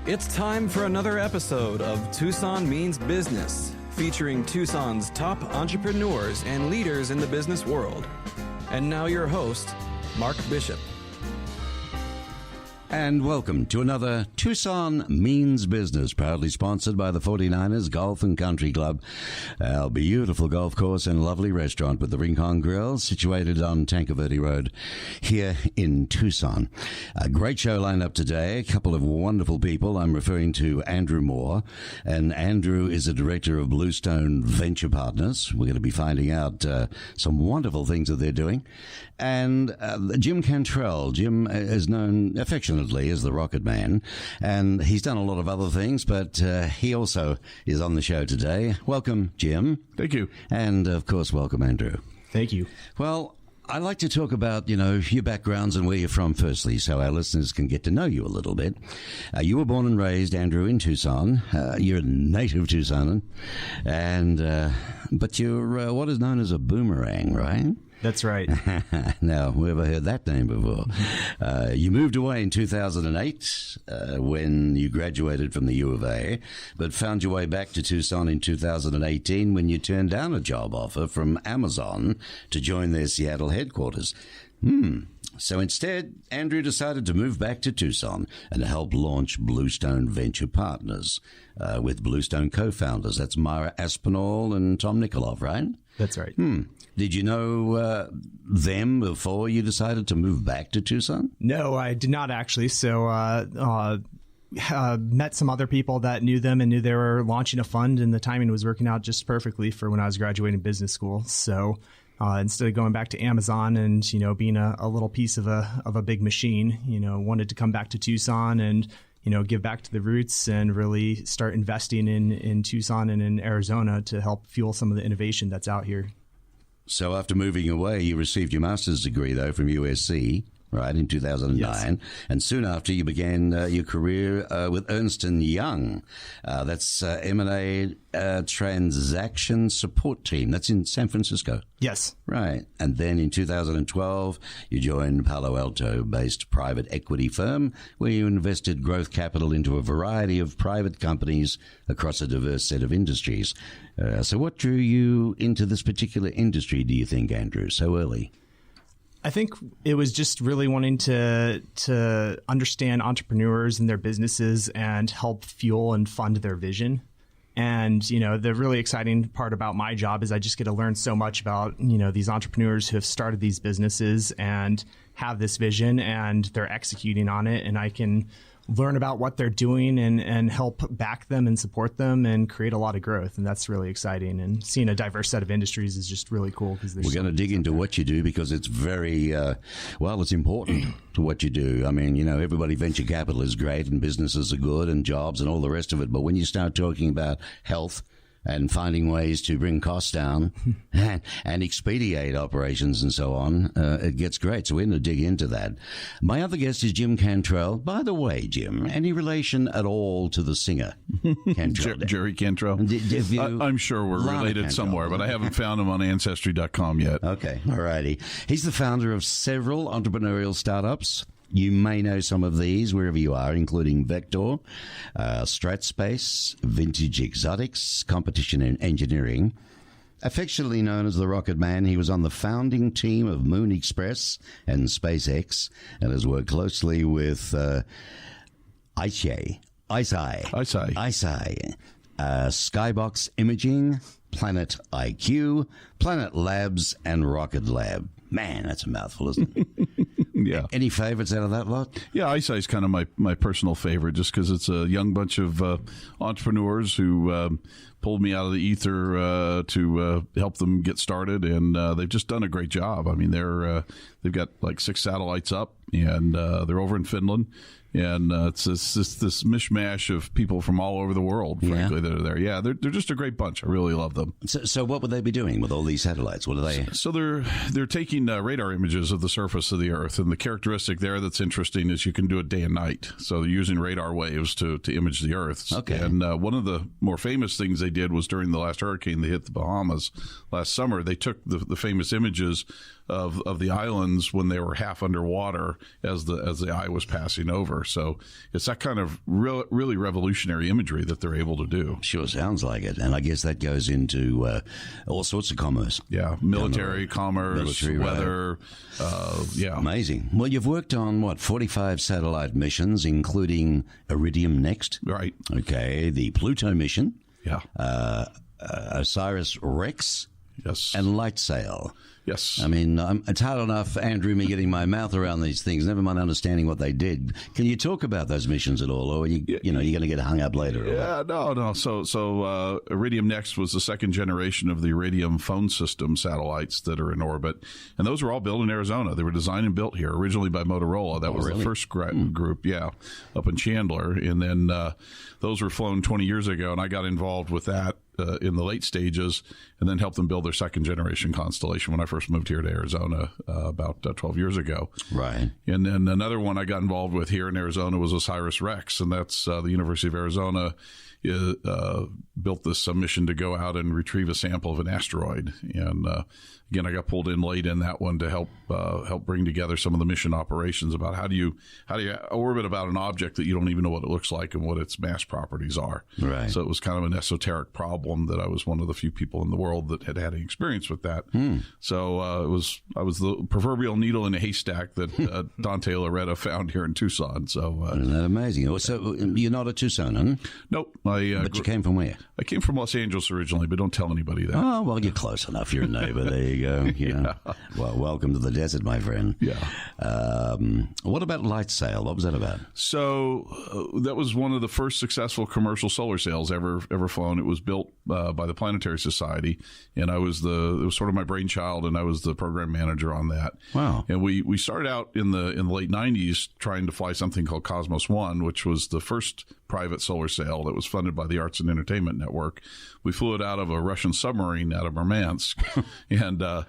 It's time for another episode of Tucson Means Business, featuring Tucson's top entrepreneurs and leaders in the business world. And now your host, Mark Bishop. And welcome to another Tucson Means Business, proudly sponsored by the 49ers Golf and Country Club, our beautiful golf course and lovely restaurant with the Rincon Grill, situated on Tankerverde Road here in Tucson. A great show lined up today, a couple of wonderful people. I'm referring to Andrew Moore, and Andrew is a director of Bluestone Venture Partners. We're going to be finding out some wonderful things that they're doing. And Jim Cantrell. Jim is known affectionately as the Rocket Man, and he's done a lot of other things, but he also is on the show today. Welcome, Jim. Thank you. And, of course, welcome, Andrew. Thank you. Well, I'd like to talk about, your backgrounds and where you're from firstly, so our listeners can get to know you a little bit. You were born and raised, Andrew, in Tucson. You're a native Tucsonan, and but you're what is known as a boomerang, right? That's right. Now, we ever heard that name before? You moved away in 2008 when you graduated from the U of A, but found your way back to Tucson in 2018 when you turned down a job offer from Amazon to join their Seattle headquarters. So instead, Andrew decided to move back to Tucson and help launch Bluestone Venture Partners with Bluestone co-founders. That's Myra Aspinall and Tom Nikoloff, right? That's right. Did you know them before you decided to move back to Tucson? No, I did not actually. So met some other people that knew them and knew they were launching a fund, and the timing was working out just perfectly for when I was graduating business school. So instead of going back to Amazon and, being a little piece of a big machine, wanted to come back to Tucson and, give back to the roots and really start investing in Tucson and in Arizona to help fuel some of the innovation that's out here. So after moving away, you received your master's degree, though, from USC, right, in 2009. Yes. And soon after, you began your career with Ernst & Young. That's M&A Transaction Support Team. That's in San Francisco. Yes. Right. And then in 2012, you joined Palo Alto-based private equity firm, where you invested growth capital into a variety of private companies across a diverse set of industries. So what drew you into this particular industry, do you think, Andrew, so early? I think it was just really wanting to understand entrepreneurs and their businesses and help fuel and fund their vision. And, the really exciting part about my job is I just get to learn so much about, these entrepreneurs who have started these businesses and have this vision and they're executing on it. And I can learn about what they're doing and help back them and support them and create a lot of growth. And that's really exciting. And seeing a diverse set of industries is just really cool. Because we're going to dig into what you do because it's very, it's important to what you do. I mean, everybody, venture capital is great and businesses are good and jobs and all the rest of it. But when you start talking about health and finding ways to bring costs down and expedite operations and so on, it gets great. So we're going to dig into that. My other guest is Jim Cantrell. By the way, Jim, any relation at all to the singer Cantrell? Jerry Cantrell? I'm sure we're related Cantrell somewhere, but I haven't found him on Ancestry.com yet. Okay, all righty. He's the founder of several entrepreneurial startups. You may know some of these wherever you are, including Vector, StratSpace, Vintage Exotics, Competition in Engineering. Affectionately known as the Rocket Man, he was on the founding team of Moon Express and SpaceX and has worked closely with ICEI, Skybox Imaging, Planet IQ, Planet Labs, and Rocket Lab. Man, that's a mouthful, isn't it? Yeah. Any favorites out of that lot? Yeah, ICEI is kind of my personal favorite just because it's a young bunch of entrepreneurs who pulled me out of the ether to help them get started, and they've just done a great job. I mean, they've got like 6 satellites up, and they're over in Finland. And it's this mishmash of people from all over the world, frankly, that are there. Yeah, they're just a great bunch. I really love them. So what would they be doing with all these satellites? What are they? So they're taking radar images of the surface of the Earth, and the characteristic there that's interesting is you can do it day and night. So they're using radar waves to image the Earth. Okay. And one of the more famous things they they did was during the last hurricane that hit the Bahamas last summer, they took the famous images of the islands when they were half underwater as the eye was passing over. So it's that kind of really revolutionary imagery that they're able to do. Sure sounds like it. And I guess that goes into all sorts of commerce. Yeah, military, commerce, weather. Yeah. Amazing. Well, you've worked on, 45 satellite missions, including Iridium Next. Right. Okay, the Pluto mission. Yeah. OSIRIS-REx. Yes. And LightSail. Yes. I mean, it's hard enough, Andrew, me getting my mouth around these things, never mind understanding what they did. Can you talk about those missions at all, or you're going to get hung up later? Yeah, no. So Iridium Next was the second generation of the Iridium phone system satellites that are in orbit, and those were all built in Arizona. They were designed and built here, originally by Motorola. That was really? The first group, up in Chandler, and then those were flown 20 years ago, and I got involved with that in the late stages, and then helped them build their second generation constellation when I first moved here to Arizona about 12 years ago. Right. And then another one I got involved with here in Arizona was OSIRIS-REx, and that's the University of Arizona built this mission to go out and retrieve a sample of an asteroid. And again, I got pulled in late in that one to help bring together some of the mission operations about how do you orbit about an object that you don't even know what it looks like and what its mass properties are. Right. So it was kind of an esoteric problem that I was one of the few people in the world that had any experience with that. So I was the proverbial needle in a haystack that Dante Loretta found here in Tucson. So isn't that amazing? So you're not a Tucsonan? Nope. But you came from where? I came from Los Angeles originally, but don't tell anybody that. Oh, well, you're close enough. You're a neighbor. There you go. Yeah. Well, welcome to the desert, my friend. Yeah. What about LightSail? What was that about? So that was one of the first successful commercial solar sails ever flown. It was built by the Planetary Society, and it was sort of my brainchild, and I was the program manager on that. Wow. And we started out in the late 90s trying to fly something called Cosmos One, which was the first private solar sail that was funded by the Arts and Entertainment Network. We flew it out of a Russian submarine out of Murmansk, and the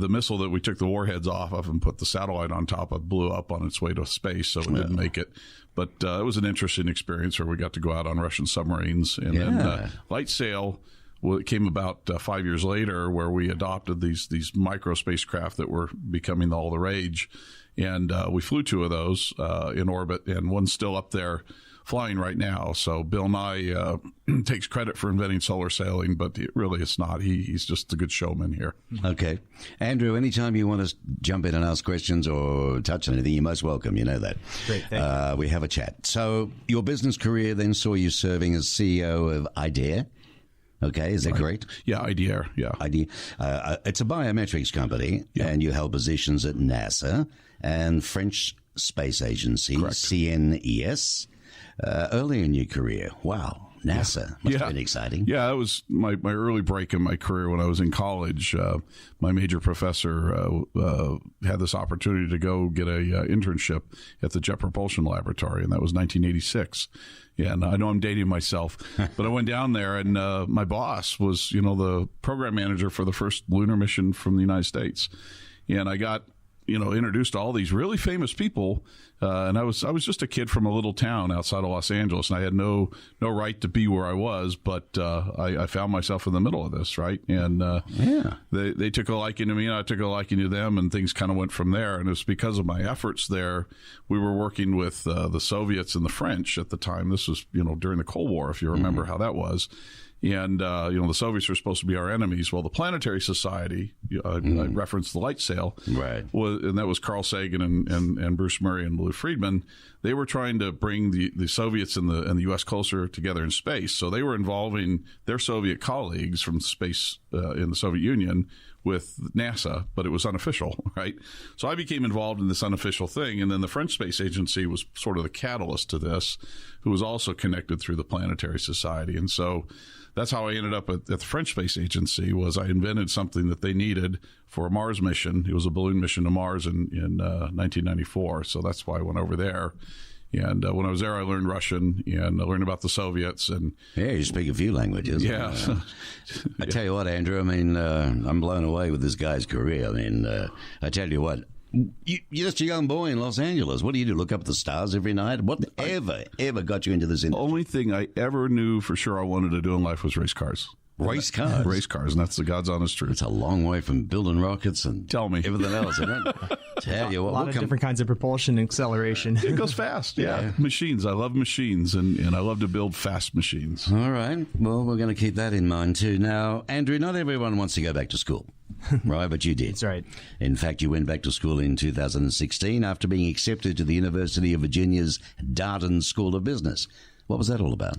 missile that we took the warheads off of and put the satellite on top of blew up on its way to space, so it didn't make it. But it was an interesting experience where we got to go out on Russian submarines. And then LightSail came about 5 years later, where we adopted these micro spacecraft that were becoming all the rage. And we flew two of those in orbit, and one's still up there flying right now. So Bill Nye takes credit for inventing solar sailing, but really it's not. He's just a good showman here. Okay. Andrew, anytime you want to jump in and ask questions or touch on anything, you're most welcome. You know that. Great, thank you. We have a chat. So your business career then saw you serving as CEO of IDEA. Okay, is that correct? Yeah, IDEA, yeah. IDEA. It's a biometrics company, and you held positions at NASA and French Space Agency, Correct. CNES. Early in your career. Wow. NASA. Must have been exciting. Yeah, that was my early break in my career when I was in college. My major professor had this opportunity to go get a internship at the Jet Propulsion Laboratory, and that was 1986. Yeah, and I know I'm dating myself, but I went down there, and my boss was, the program manager for the first lunar mission from the United States. And I got introduced to all these really famous people, and I was just a kid from a little town outside of Los Angeles, and I had no right to be where I was, but I found myself in the middle of this, right? And they took a liking to me, and I took a liking to them, and things kind of went from there. And it was because of my efforts there. We were working with the Soviets and the French at the time. This was during the Cold War, if you remember how that was. And, the Soviets were supposed to be our enemies. Well, the Planetary Society, I referenced the LightSail, right? And that was Carl Sagan and Bruce Murray and Lou Friedman. They were trying to bring the Soviets and the U.S. closer together in space. So they were involving their Soviet colleagues from space in the Soviet Union with NASA, but it was unofficial, right? So I became involved in this unofficial thing, and then the French Space Agency was sort of the catalyst to this, who was also connected through the Planetary Society. And so that's how I ended up at the French Space Agency. Was I invented something that they needed for a Mars mission. It was a balloon mission to Mars in 1994, so that's why I went over there. And when I was there, I learned Russian, and I learned about the Soviets. And yeah, you speak a few languages. Yeah. I tell you what, Andrew, I mean, I'm blown away with this guy's career. I mean, I tell you what, You're just a young boy in Los Angeles. What do you do? Look up at the stars every night? What ever got you into this industry? Only thing I ever knew for sure I wanted to do in life was race cars. Race cars? Race cars, and that's the God's honest truth. It's a long way from building rockets and Tell me. everything else, isn't it? Tell you what, A lot of different kinds of propulsion and acceleration. It goes fast, yeah. Machines. I love machines, and I love to build fast machines. All right. Well, we're going to keep that in mind, too. Now, Andrew, not everyone wants to go back to school, right? But you did. That's right. In fact, you went back to school in 2016 after being accepted to the University of Virginia's Darden School of Business. What was that all about?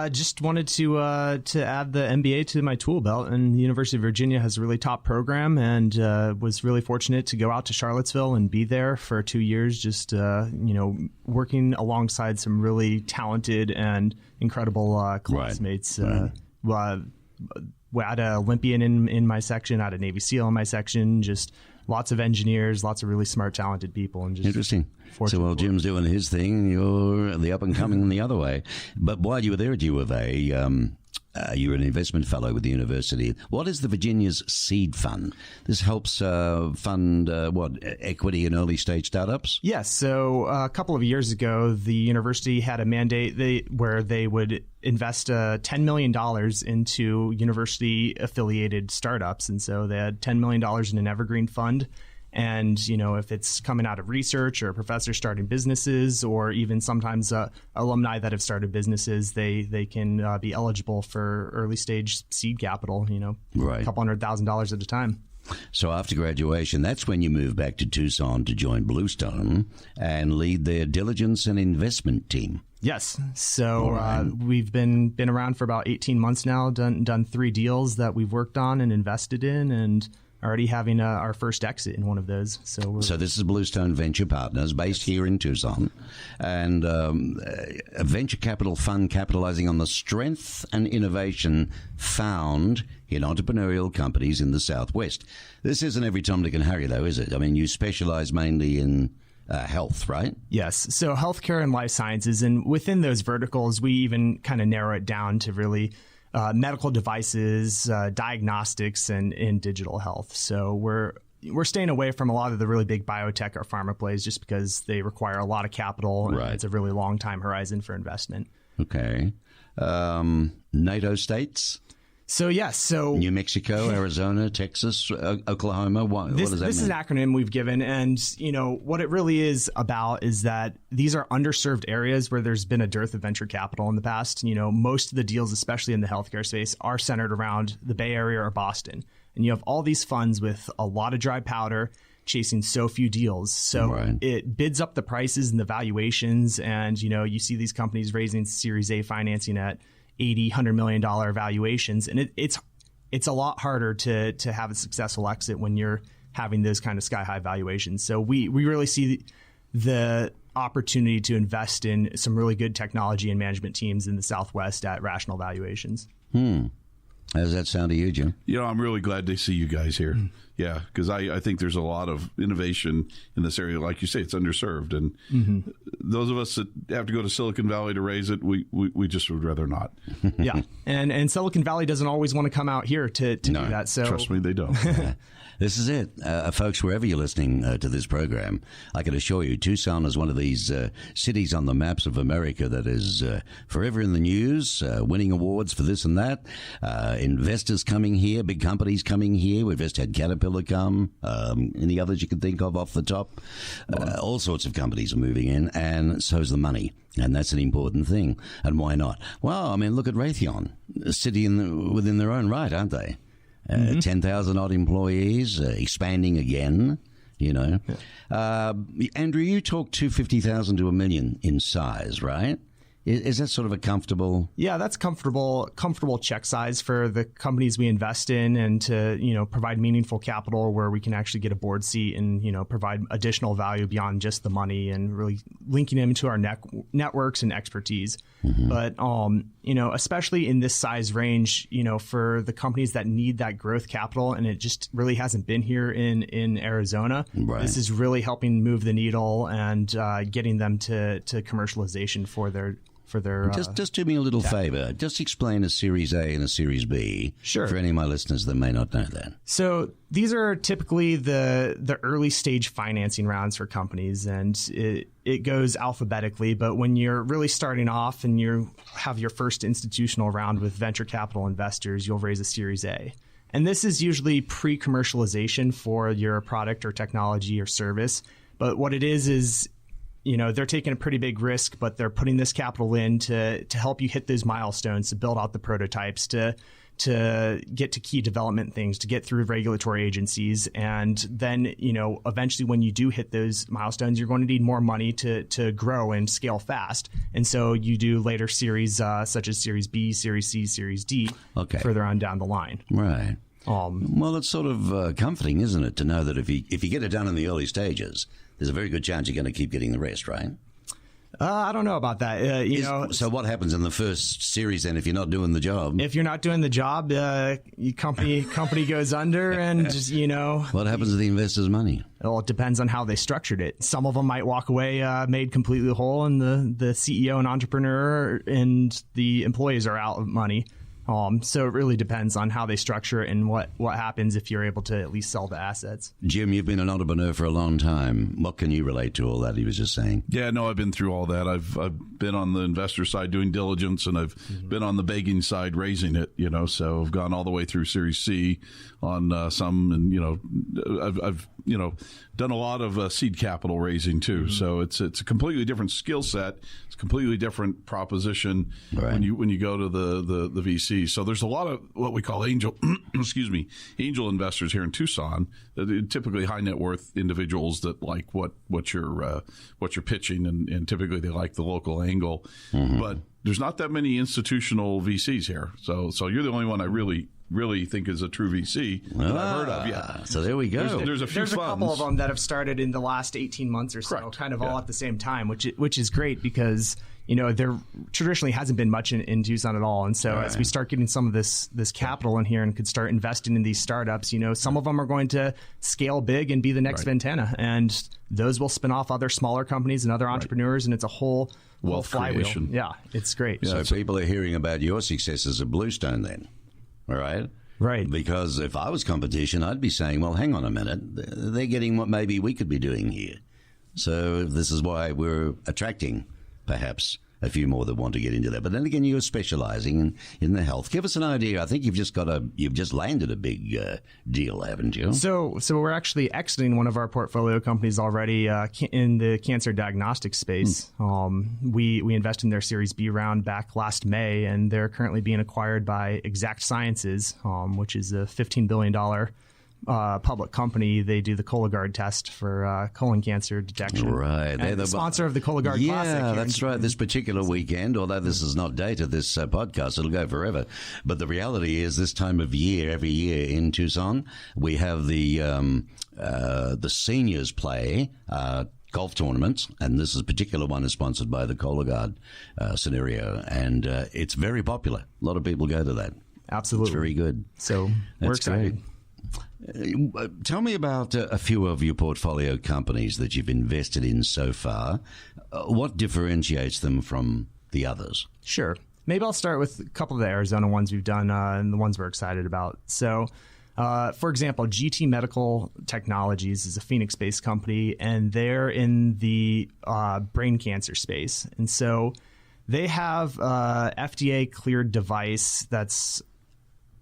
Just wanted to add the MBA to my tool belt, and the University of Virginia has a really top program, and was really fortunate to go out to Charlottesville and be there for 2 years, just working alongside some really talented and incredible classmates. I had an Olympian in my section, I had a Navy SEAL in my section, just lots of engineers, lots of really smart, talented people. And just Interesting. So while Jim's doing his thing, you're the up-and-coming in the other way. But while you were there at U of A, you were an investment fellow with the university. What is the Virginia's Seed Fund? This helps fund, equity in early-stage startups? Yes. So a couple of years ago, the university had a mandate where they would invest $10 million into university-affiliated startups. And so they had $10 million in an evergreen fund. And, if it's coming out of research or a professor starting businesses, or even sometimes alumni that have started businesses, they can be eligible for early stage seed capital, Right. a couple $100,000 at a time. So after graduation, that's when you move back to Tucson to join Bluestone and lead their diligence and investment team. Yes. So we've been around for about 18 months now, done 3 deals that we've worked on and invested in, and already having our first exit in one of those. So this is Bluestone Venture Partners, based here in Tucson, and a venture capital fund capitalizing on the strength and innovation found in entrepreneurial companies in the Southwest. This isn't every Tom, Dick, and Harry, though, is it? I mean, you specialize mainly in health, right? Yes. So healthcare and life sciences, and within those verticals, we even kind of narrow it down to really medical devices, diagnostics, and digital health. So we're staying away from a lot of the really big biotech or pharma plays just because they require a lot of capital. Right. And it's a really long time horizon for investment. Okay. NATO states? So, yes. So New Mexico, Arizona, Texas, Oklahoma. What does that mean? This is an acronym we've given. And, what it really is about is that these are underserved areas where there's been a dearth of venture capital in the past. Most of the deals, especially in the healthcare space, are centered around the Bay Area or Boston. And you have all these funds with a lot of dry powder chasing so few deals. So It bids up the prices and the valuations. And, you see these companies raising Series A financing at $80, $100 million valuations. And it's a lot harder to have a successful exit when you're having those kind of sky-high valuations. So we really see the opportunity to invest in some really good technology and management teams in the Southwest at rational valuations. How does that sound to you, Jim? I'm really glad to see you guys here. Yeah, because I think there's a lot of innovation in this area. Like you say, it's underserved. And those of us that have to go to Silicon Valley to raise it, we just would rather not. Yeah. And Silicon Valley doesn't always want to come out here to do that. So trust me, they don't. This is it. Folks, wherever you're listening to this program, I can assure you Tucson is one of these cities on the maps of America that is forever in the news, winning awards for this and that. Investors coming here, big companies coming here. We've just had Caterpillar come, any others you can think of off the top. All sorts of companies are moving in, and so's the money. And that's an important thing. And why not? Well, I mean, look at Raytheon, a city within their own right, aren't they? 10,000 odd employees, expanding again, Andrew, you talk 250,000 to $1 million in size, right? Is that sort of a comfortable? Yeah, that's comfortable check size for the companies we invest in, and to, provide meaningful capital where we can actually get a board seat and, provide additional value beyond just the money, and really linking them to our networks and expertise. But, especially in this size range, for the companies that need that growth capital, and it just really hasn't been here in Arizona, this is really helping move the needle and getting them to commercialization for their for their. Just do me a little favor. Just explain a Series A and a Series B. Sure. For any of my listeners that may not know that. So these are typically the early stage financing rounds for companies, and it goes alphabetically. But when you're really starting off and you have your first institutional round with venture capital investors, you'll raise a Series A. And this is usually pre-commercialization for your product or technology or service. But what it is, they're taking a pretty big risk, but they're putting this capital in to help you hit those milestones, to build out the prototypes, to get to key development things, to get through regulatory agencies. And then, eventually when you do hit those milestones, you're going to need more money to grow and scale fast. And so you do later series such as Series B, Series C, Series D, further on down the line. Right. Well, it's sort of comforting, isn't it, to know that if you get it done in the early stages, there's a very good chance you're going to keep getting the rest, right? I don't know about that. So what happens in the first series then if you're not doing the job? If you're not doing the job, company goes under, and What happens to the investors' money? Well, it depends on how they structured it. Some of them might walk away made completely whole, and the CEO and entrepreneur and the employees are out of money. So it really depends on how they structure it and what happens if you're able to at least sell the assets. Jim, you've been an entrepreneur for a long time. What can you relate to all that he was just saying? Yeah, no, I've been through all that. I've been on the investor side doing diligence, and I've been on the begging side raising it, so I've gone all the way through Series C on some, and, I've done a lot of seed capital raising too. So it's a completely different skill set. It's a completely different proposition when you go to the VC. So there's a lot of what we call angel investors here in Tucson, typically high net worth individuals that like what you're pitching, and typically they like the local angle. But there's not that many institutional VCs here. So you're the only one I really think is a true VC that I've heard of. Yeah. So there we go. There's a couple of them that have started in the last 18 months or so, all at the same time, which is great because there traditionally hasn't been much in Tucson at all. And so as we start getting some of this capital in here and could start investing in these startups, some of them are going to scale big and be the next Ventana, and those will spin off other smaller companies and other entrepreneurs, and it's a whole wealth flywheel. Creation. Yeah, it's great. Yeah, so people are hearing about your successes at Bluestone then, all right? Right. Because if I was competition, I'd be saying, well, hang on a minute. They're getting what maybe we could be doing here. So this is why we're attracting perhaps a few more that want to get into that. But then again, you're specializing in the health. Give us an idea. I think you've just landed a big deal, haven't you? So we're actually exiting one of our portfolio companies already in the cancer diagnostic space. We invested in their Series B round back last May, and they're currently being acquired by Exact Sciences, which is a $15 billion public company. They do the Cologuard test for colon cancer detection. Right. They're the sponsor of the Cologuard Classic. Yeah, that's right. This particular weekend, although this is not dated, this podcast, it'll go forever. But the reality is this time of year, every year in Tucson, we have the seniors play golf tournaments, and this particular one is sponsored by the Cologuard scenario, and it's very popular. A lot of people go to that. Absolutely. It's very good. So we're excited. Great. Tell me about a few of your portfolio companies that you've invested in so far. What differentiates them from the others? Sure. Maybe I'll start with a couple of the Arizona ones we've done and the ones we're excited about. So, for example, GT Medical Technologies is a Phoenix-based company, and they're in the brain cancer space. And so they have a FDA-cleared device that's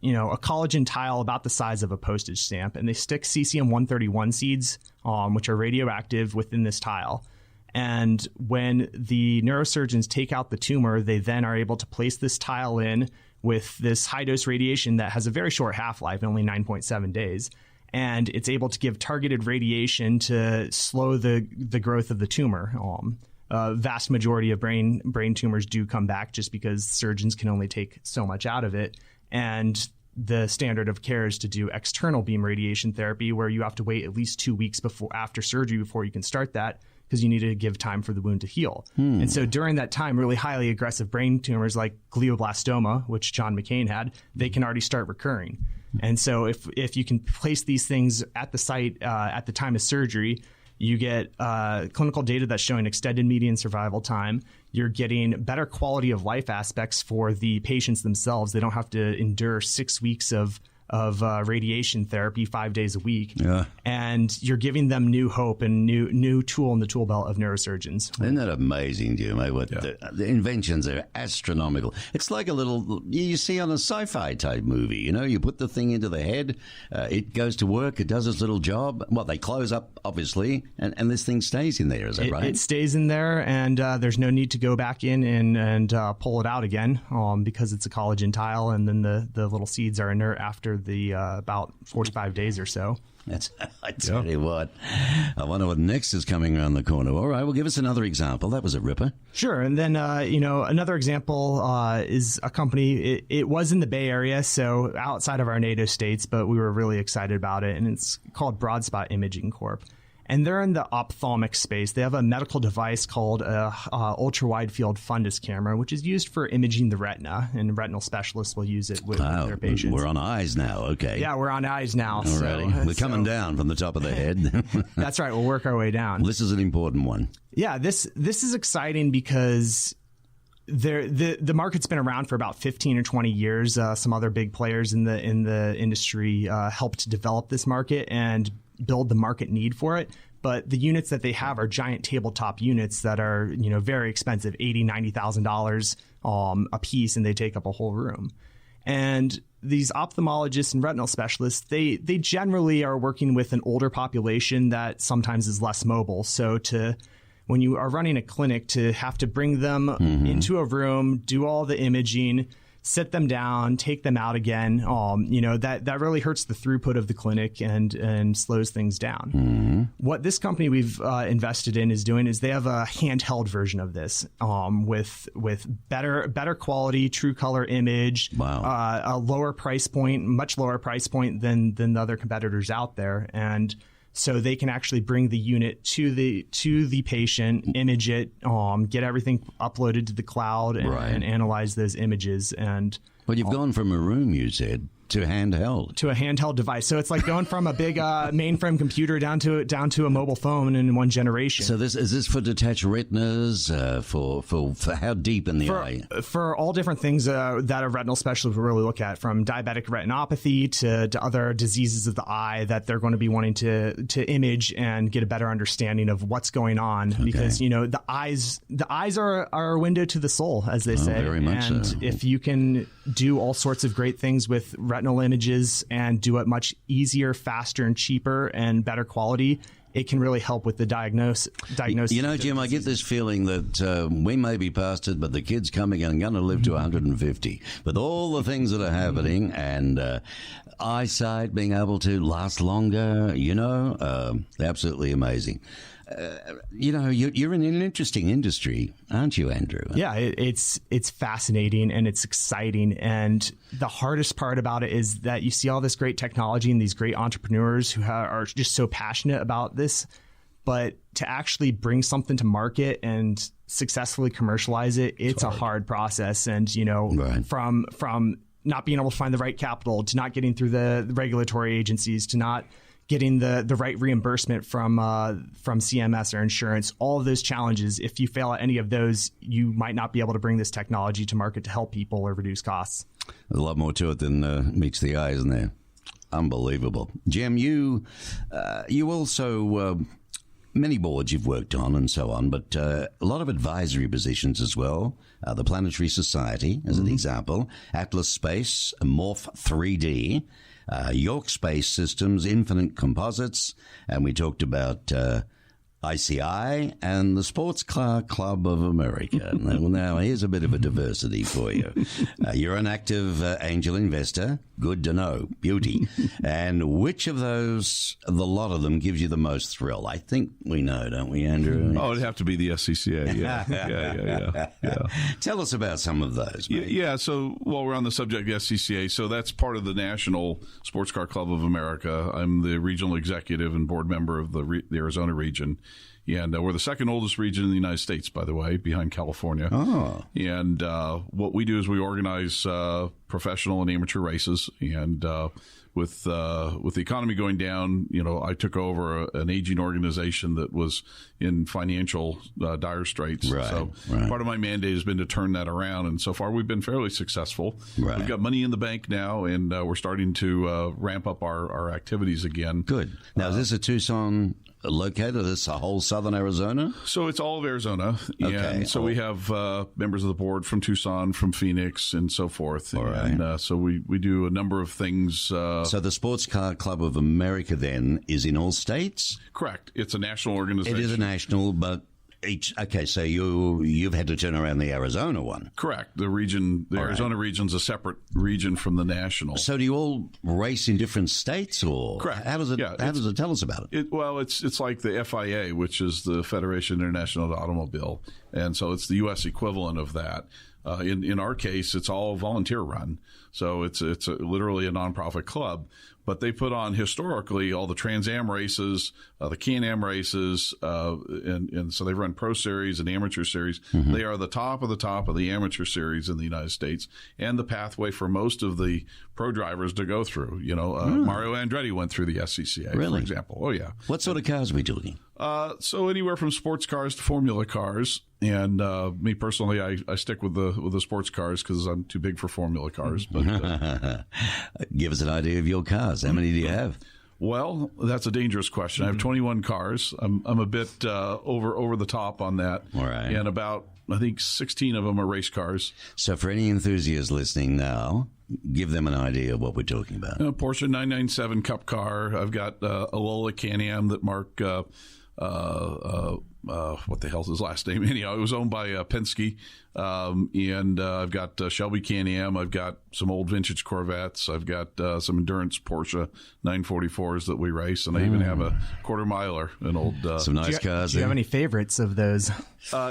a collagen tile about the size of a postage stamp, and they stick cesium-131 seeds, which are radioactive, within this tile. And when the neurosurgeons take out the tumor, they then are able to place this tile in with this high-dose radiation that has a very short half-life, only 9.7 days. And it's able to give targeted radiation to slow the growth of the tumor. Vast majority of brain tumors do come back just because surgeons can only take so much out of it. And the standard of care is to do external beam radiation therapy, where you have to wait at least 2 weeks after surgery before you can start that, because you need to give time for the wound to heal. And so during that time, really highly aggressive brain tumors like glioblastoma, which John McCain had, they can already start recurring. And so if you can place these things at the site at the time of surgery, You get clinical data that's showing extended median survival time. You're getting better quality of life aspects for the patients themselves. They don't have to endure 6 weeks of radiation therapy 5 days a week. Yeah. And you're giving them new hope and new tool in the tool belt of neurosurgeons. Isn't that amazing, Jim? What the inventions are astronomical. It's like a little you see on a sci-fi type movie. You put the thing into the head, it goes to work, it does its little job. Well, they close up, obviously, and this thing stays in there. Is that right? It stays in there, and there's no need to go back in and pull it out again because it's a collagen tile, and then the little seeds are inert after the about 45 days or so. I tell you what, I wonder what next is coming around the corner. All right, well, give us another example. That was a ripper. Sure. And then, another example is a company. It was in the Bay Area, so outside of our native states, but we were really excited about it. And it's called Broadspot Imaging Corp. And they're in the ophthalmic space. They have a medical device called ultra-wide field fundus camera, which is used for imaging the retina, and retinal specialists will use it with their patients. We're on eyes now, okay. Yeah, we're on eyes now. Alrighty. We're coming down from the top of the head. That's right. We'll work our way down. Well, this is an important one. Yeah, this is exciting because the market's been around for about 15 or 20 years. Some other big players in the industry helped develop this market and build the market need for it. But the units that they have are giant tabletop units that are, very expensive, $80,000, $90,000 a piece, and they take up a whole room. And these ophthalmologists and retinal specialists, they generally are working with an older population that sometimes is less mobile. So when you are running a clinic, to have to bring them into a room, do all the imaging, sit them down, take them out again, that really hurts the throughput of the clinic and slows things down. What this company we've invested in is doing is they have a handheld version of this with better quality, true color image, a lower price point, much lower price point than the other competitors out there. And so they can actually bring the unit to the patient, image it, get everything uploaded to the cloud, and analyze those images. Well, you've gone from a room, you said, to handheld. To a handheld device. So it's like going from a big mainframe computer down to a mobile phone in one generation. So is this for detached retinas, for how deep in the eye? For all different things that a retinal specialist will really look at, from diabetic retinopathy to other diseases of the eye that they're going to be wanting to image and get a better understanding of what's going on. Okay. Because, the eyes are a window to the soul, as they say. Very much and so. If you can do all sorts of great things with retinal images and do it much easier, faster, and cheaper and better quality, it can really help with the diagnosis. Jim, I get this feeling that we may be past it, but the kid's coming and going to live to 150. With all the things that are happening and eyesight being able to last longer, absolutely amazing. You're in an interesting industry, aren't you, Andrew? Yeah, it's fascinating and it's exciting. And the hardest part about it is that you see all this great technology and these great entrepreneurs who are just so passionate about this. But to actually bring something to market and successfully commercialize it, it's a hard process. And, from not being able to find the right capital, to not getting through the regulatory agencies, to not getting the right reimbursement from CMS or insurance, all of those challenges, if you fail at any of those, you might not be able to bring this technology to market to help people or reduce costs. There's a lot more to it than meets the eye, isn't there? Unbelievable. Jim, you also, many boards you've worked on and so on, but a lot of advisory positions as well. The Planetary Society, as an example, Atlas Space, Morph 3D, York Space Systems, Infinite Composites, and we talked about ICI and the Sports Car Club of America. Now, here's a bit of a diversity for you. You're an active angel investor. Good to know. Beauty. And which of those, the lot of them, gives you the most thrill? I think we know, don't we, Andrew? Oh, it'd have to be the SCCA. Yeah. Tell us about some of those. Yeah, so while we're on the subject of the SCCA, so that's part of the National Sports Car Club of America. I'm the regional executive and board member of the Arizona region. And we're the second oldest region in the United States, by the way, behind California. Oh. And what we do is we organize professional and amateur races. And with the economy going down, I took over an aging organization that was in financial dire straits. Right, so right. part of my mandate has been to turn that around. And so far, we've been fairly successful. Right. We've got money in the bank now, and we're starting to ramp up our activities again. Good. Now, is this a Tucson located? Is this a whole southern Arizona? So it's all of Arizona. Okay. And so we have members of the board from Tucson, from Phoenix, and so forth. All right. And so we do a number of things. So the Sports Car Club of America then is in all states? Correct. It's a national organization. It is a national, but so you've had to turn around the Arizona one. Correct. The Arizona region's a separate region from the national. So do you all race in different states, or Correct. How does it? Yeah, how does it tell us about it? It's like the FIA, which is the Federation International of the Automobile, and so it's the U.S. equivalent of that. In our case, it's all volunteer run, so it's literally a nonprofit club. But they put on historically all the Trans Am races, the Can-Am races, and so they run Pro Series and Amateur Series. Mm-hmm. They are the top of the Amateur Series in the United States, and the pathway for most of the pro drivers to go through. Mario Andretti went through the SCCA, really? For example. Oh yeah. What sort of cars are we talking? So anywhere from sports cars to formula cars, and me personally, I stick with the sports cars because I'm too big for formula cars. But give us an idea of your cars. How many do you have? Well, that's a dangerous question. I have 21 cars. I'm a bit over the top on that. All right. And about, I think, 16 of them are race cars. So for any enthusiasts listening now, give them an idea of what we're talking about. A Porsche 997 Cup car. I've got a Lola Can-Am that Mark what the hell's his last name? Anyhow, it was owned by Penske. And I've got Shelby Can-Am. I've got some old vintage Corvettes. I've got some endurance Porsche 944s that we race. And I even have a quarter miler, an old. Some nice cars. Do you have any favorites of those?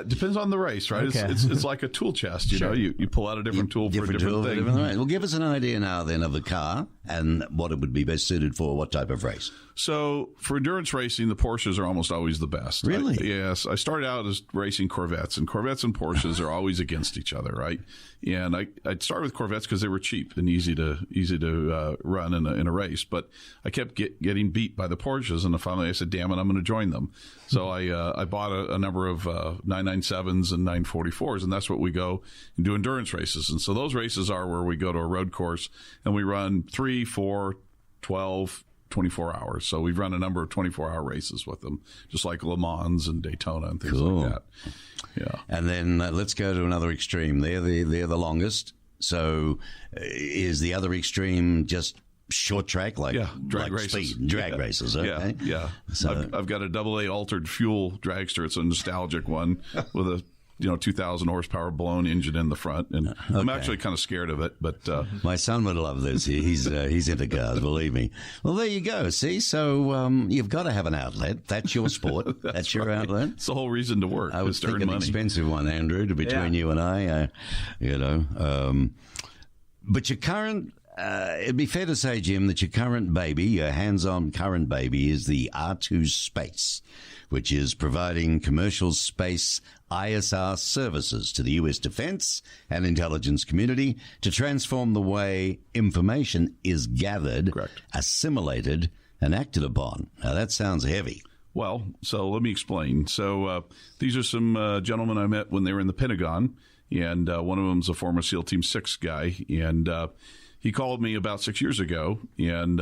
Depends on the race, right? Okay. It's like a tool chest, you know. You pull out a different tool for a different thing. Well, give us an idea now then of the car and what it would be best suited for, what type of race. So for endurance racing, the Porsches are almost always the best. Really? Yes. I started out as racing Corvettes, and Corvettes and Porsches are always against each other, right? And I'd start with Corvettes because they were cheap and easy to run in a race. But I kept getting beat by the Porsches, and finally I said, "Damn it, I'm going to join them." So I bought a number of 997s and 944s, and that's what we go and do endurance races. And so those races are where we go to a road course and we run 3, 4, 12. 24 hours. So we've run a number of 24-hour races with them, just like Le Mans and Daytona and things like that. Yeah. And then let's go to another extreme. They're the longest. So is the other extreme just short track, like drag races? Speed, drag races, okay. Yeah. So I've got a AA altered fuel dragster. It's a nostalgic one with a 2,000 horsepower blown engine in the front, and I'm actually kind of scared of it. But my son would love this. He's into cars, believe me. Well, there you go. See, so you've got to have an outlet. That's your sport. That's your outlet. It's the whole reason to work. I would think an expensive one, Andrew, between you and I. But your current. It'd be fair to say, Jim, that your current baby, your hands-on current baby, is the R2 Space, which is providing commercial space ISR services to the U.S. defense and intelligence community to transform the way information is gathered, assimilated, and acted upon. Now, that sounds heavy. Well, so let me explain. So these are some gentlemen I met when they were in the Pentagon, and one of them is a former SEAL Team 6 guy, and he called me about 6 years ago and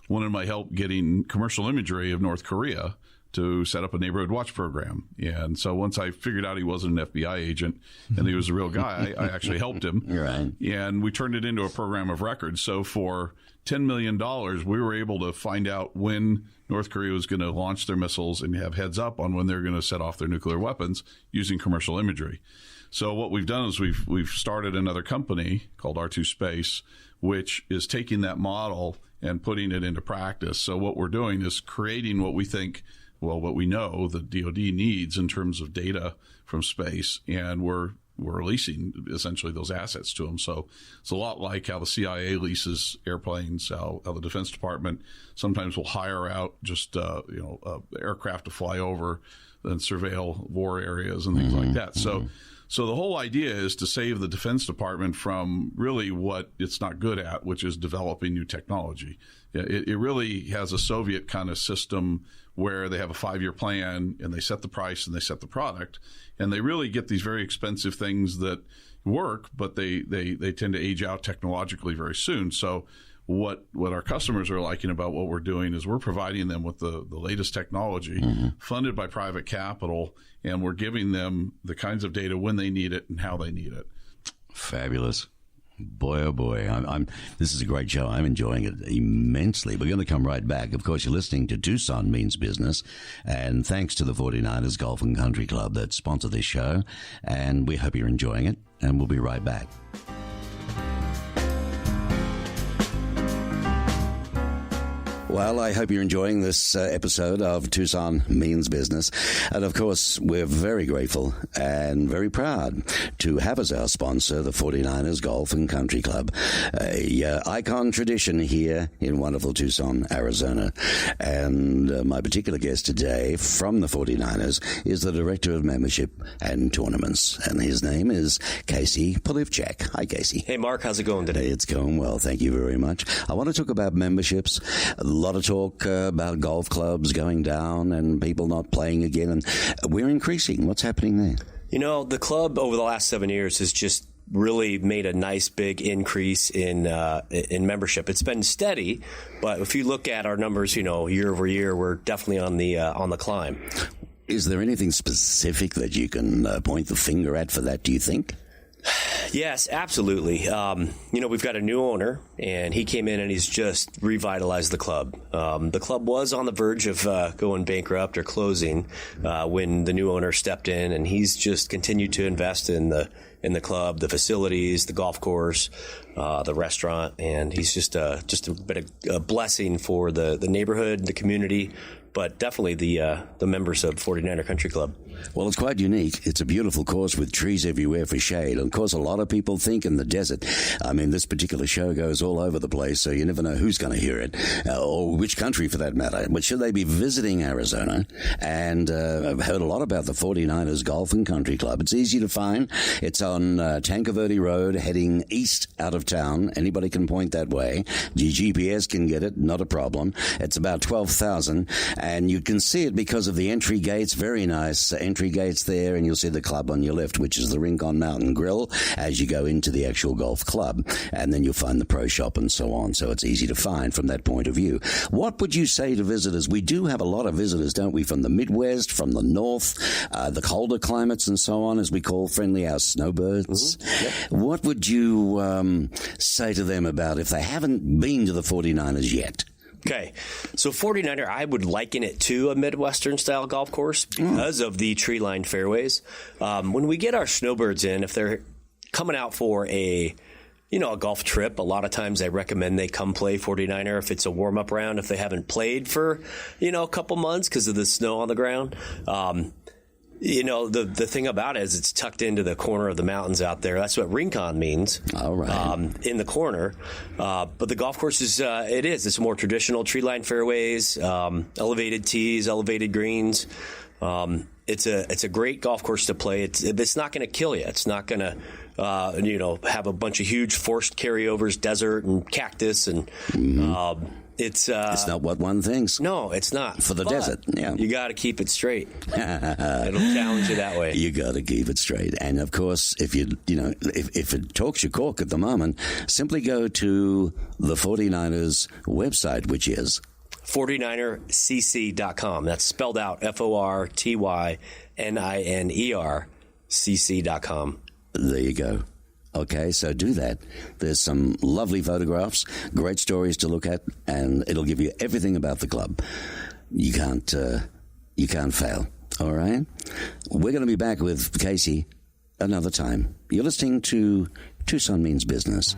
wanted my help getting commercial imagery of North Korea to set up a neighborhood watch program. And so once I figured out he wasn't an FBI agent and he was a real guy, I actually helped him. Right. And we turned it into a program of record. So for $10 million, we were able to find out when North Korea was going to launch their missiles and have heads up on when they're going to set off their nuclear weapons using commercial imagery. So what we've done is we've started another company called R2 Space, which is taking that model and putting it into practice. So what we're doing is creating what we know the DoD needs in terms of data from space, and we're leasing essentially those assets to them. So it's a lot like how the CIA leases airplanes, how the Defense Department sometimes will hire out just aircraft to fly over and surveil war areas and things like that. So the whole idea is to save the Defense Department from really what it's not good at, which is developing new technology. It really has a Soviet kind of system where they have a 5-year plan and they set the price and they set the product, and they really get these very expensive things that work, but they tend to age out technologically very soon. So what our customers are liking about what we're doing is we're providing them with the latest technology, funded by private capital, and we're giving them the kinds of data when they need it and how they need it. Fabulous. Boy, oh boy, this is a great show. I'm enjoying it immensely. We're going to come right back. Of course, you're listening to Tucson Means Business, and thanks to the 49ers Golf and Country Club that sponsor this show, and we hope you're enjoying it, and we'll be right back. Well, I hope you're enjoying this episode of Tucson Means Business. And, of course, we're very grateful and very proud to have as our sponsor the 49ers Golf and Country Club, a icon tradition here in wonderful Tucson, Arizona. And my particular guest today from the 49ers is the Director of Membership and Tournaments. And his name is Casey Polivchak. Hi, Casey. Hey, Mark. How's it going today? It's going well. Thank you very much. I want to talk about memberships. A lot of talk about golf clubs going down and people not playing again, and we're increasing. What's happening there? You know, the club over the last 7 years has just really made a nice big increase in membership. It's been steady, but if you look at our numbers, year over year, we're definitely on the climb. Is there anything specific that you can point the finger at for that, do you think? Yes, absolutely. We've got a new owner, and he came in and he's just revitalized the club. The club was on the verge of going bankrupt or closing when the new owner stepped in, and he's just continued to invest in the club, the facilities, the golf course, the restaurant, and he's just been a blessing for the neighborhood, the community, but definitely the members of 49er Country Club. Well, it's quite unique. It's a beautiful course with trees everywhere for shade. And of course, a lot of people think in the desert. I mean, this particular show goes all over the place, so you never know who's going to hear it, or which country for that matter. But should they be visiting Arizona? And I've heard a lot about the 49ers Golf and Country Club. It's easy to find. It's on Tanque Verde Road, heading east out of town. Anybody can point that way. Your GPS can get it, not a problem. It's about 12,000, and you can see it because of the entry gates. Very nice entry gates there, and you'll see the club on your left, which is the Rincon Mountain Grill, as you go into the actual golf club, and then you'll find the pro shop and so on. So it's easy to find from that point of view. What would you say to visitors? We do have a lot of visitors, don't we, from the Midwest, from the North, the colder climates and so on, as we call friendly our snowbirds. Mm-hmm. Yep. What would you say to them about if they haven't been to the 49ers yet? Okay, so 49er, I would liken it to a Midwestern-style golf course because of the tree-lined fairways. When we get our snowbirds in, if they're coming out for a golf trip, a lot of times I recommend they come play 49er if it's a warm-up round, if they haven't played for, a couple months because of the snow on the ground. The thing about it is it's tucked into the corner of the mountains out there. That's what Rincon means. All right. In the corner. But the golf course it's more traditional tree-lined fairways, elevated tees, elevated greens. It's a great golf course to play. It's not going to kill you. It's not going to, have a bunch of huge forced carryovers, desert and cactus and, It's not what one thinks. No, it's not. For the desert, yeah. You got to keep it straight. It'll challenge you that way. You got to keep it straight. And of course, if if it talks your cork at the moment, simply go to the 49ers website, which is 49ercc.com. That's spelled out FORTYNINERCC.com. There you go. Okay, so do that. There's some lovely photographs, great stories to look at, and it'll give you everything about the club. You can't fail. All right? We're going to be back with Casey another time. You're listening to Tucson Means Business.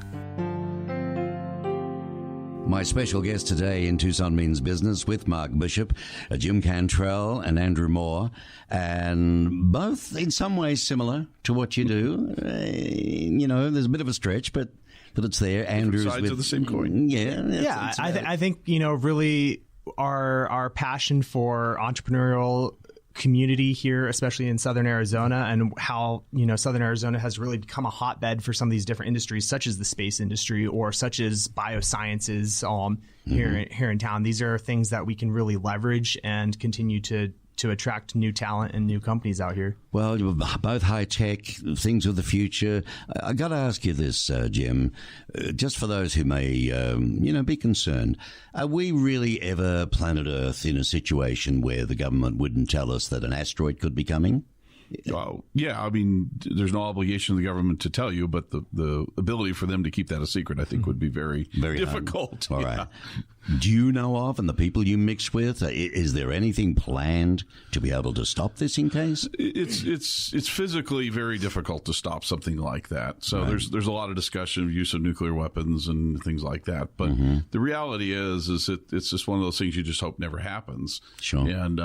My special guest today in Tucson Means Business with Mark Bishop, Jim Cantrell and Andrew Moore, and both in some ways similar to what you do. There's a bit of a stretch, but it's there. Andrew's sides of the same coin. I think really our passion for entrepreneurial community here, especially in Southern Arizona, and how, Southern Arizona has really become a hotbed for some of these different industries, such as the space industry or such as biosciences here in town. These are things that we can really leverage and continue to attract new talent and new companies out here. Well, you're both high-tech, things of the future. I got to ask you this, Jim, just for those who may, be concerned. Are we really ever, planet Earth, in a situation where the government wouldn't tell us that an asteroid could be coming? Yeah, I mean, there's no obligation of the government to tell you, but the ability for them to keep that a secret, I think, would be very, very difficult. All right. Do you know of, and the people you mix with, is there anything planned to be able to stop this in case? It's physically very difficult to stop something like that. So there's a lot of discussion of use of nuclear weapons and things like that. But the reality is it's just one of those things you just hope never happens. Sure. And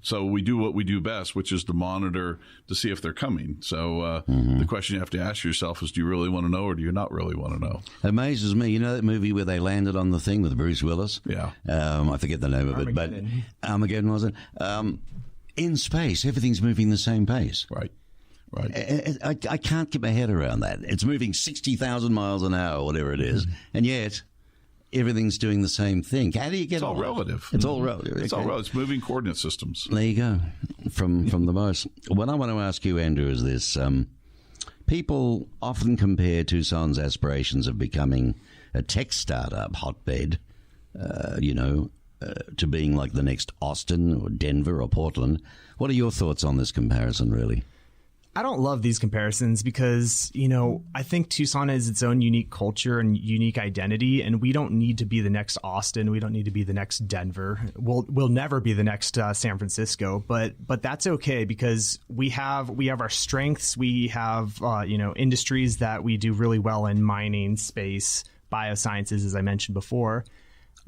so we do what we do best, which is to monitor to see if they're coming. So the question you have to ask yourself is, do you really want to know, or do you not really want to know? It amazes me. You know that movie where they landed on the thing with Bruce Willis? Yeah. I forget the name of it, but Armageddon, was it? In space, everything's moving the same pace. Right. I can't get my head around that. It's moving 60,000 miles an hour, whatever it is, and yet everything's doing the same thing. How do you get It's all relative. It's all relative. It's all relative. It's moving coordinate systems. There you go. From the most. What I want to ask you, Andrew, is this. People often compare Tucson's aspirations of becoming a tech startup hotbed, to being like the next Austin or Denver or Portland. What are your thoughts on this comparison, really? I don't love these comparisons because, I think Tucson has its own unique culture and unique identity, and we don't need to be the next Austin. We don't need to be the next Denver. We'll never be the next San Francisco, but that's okay because we have our strengths. We have, industries that we do really well in: mining, space, biosciences, as I mentioned before.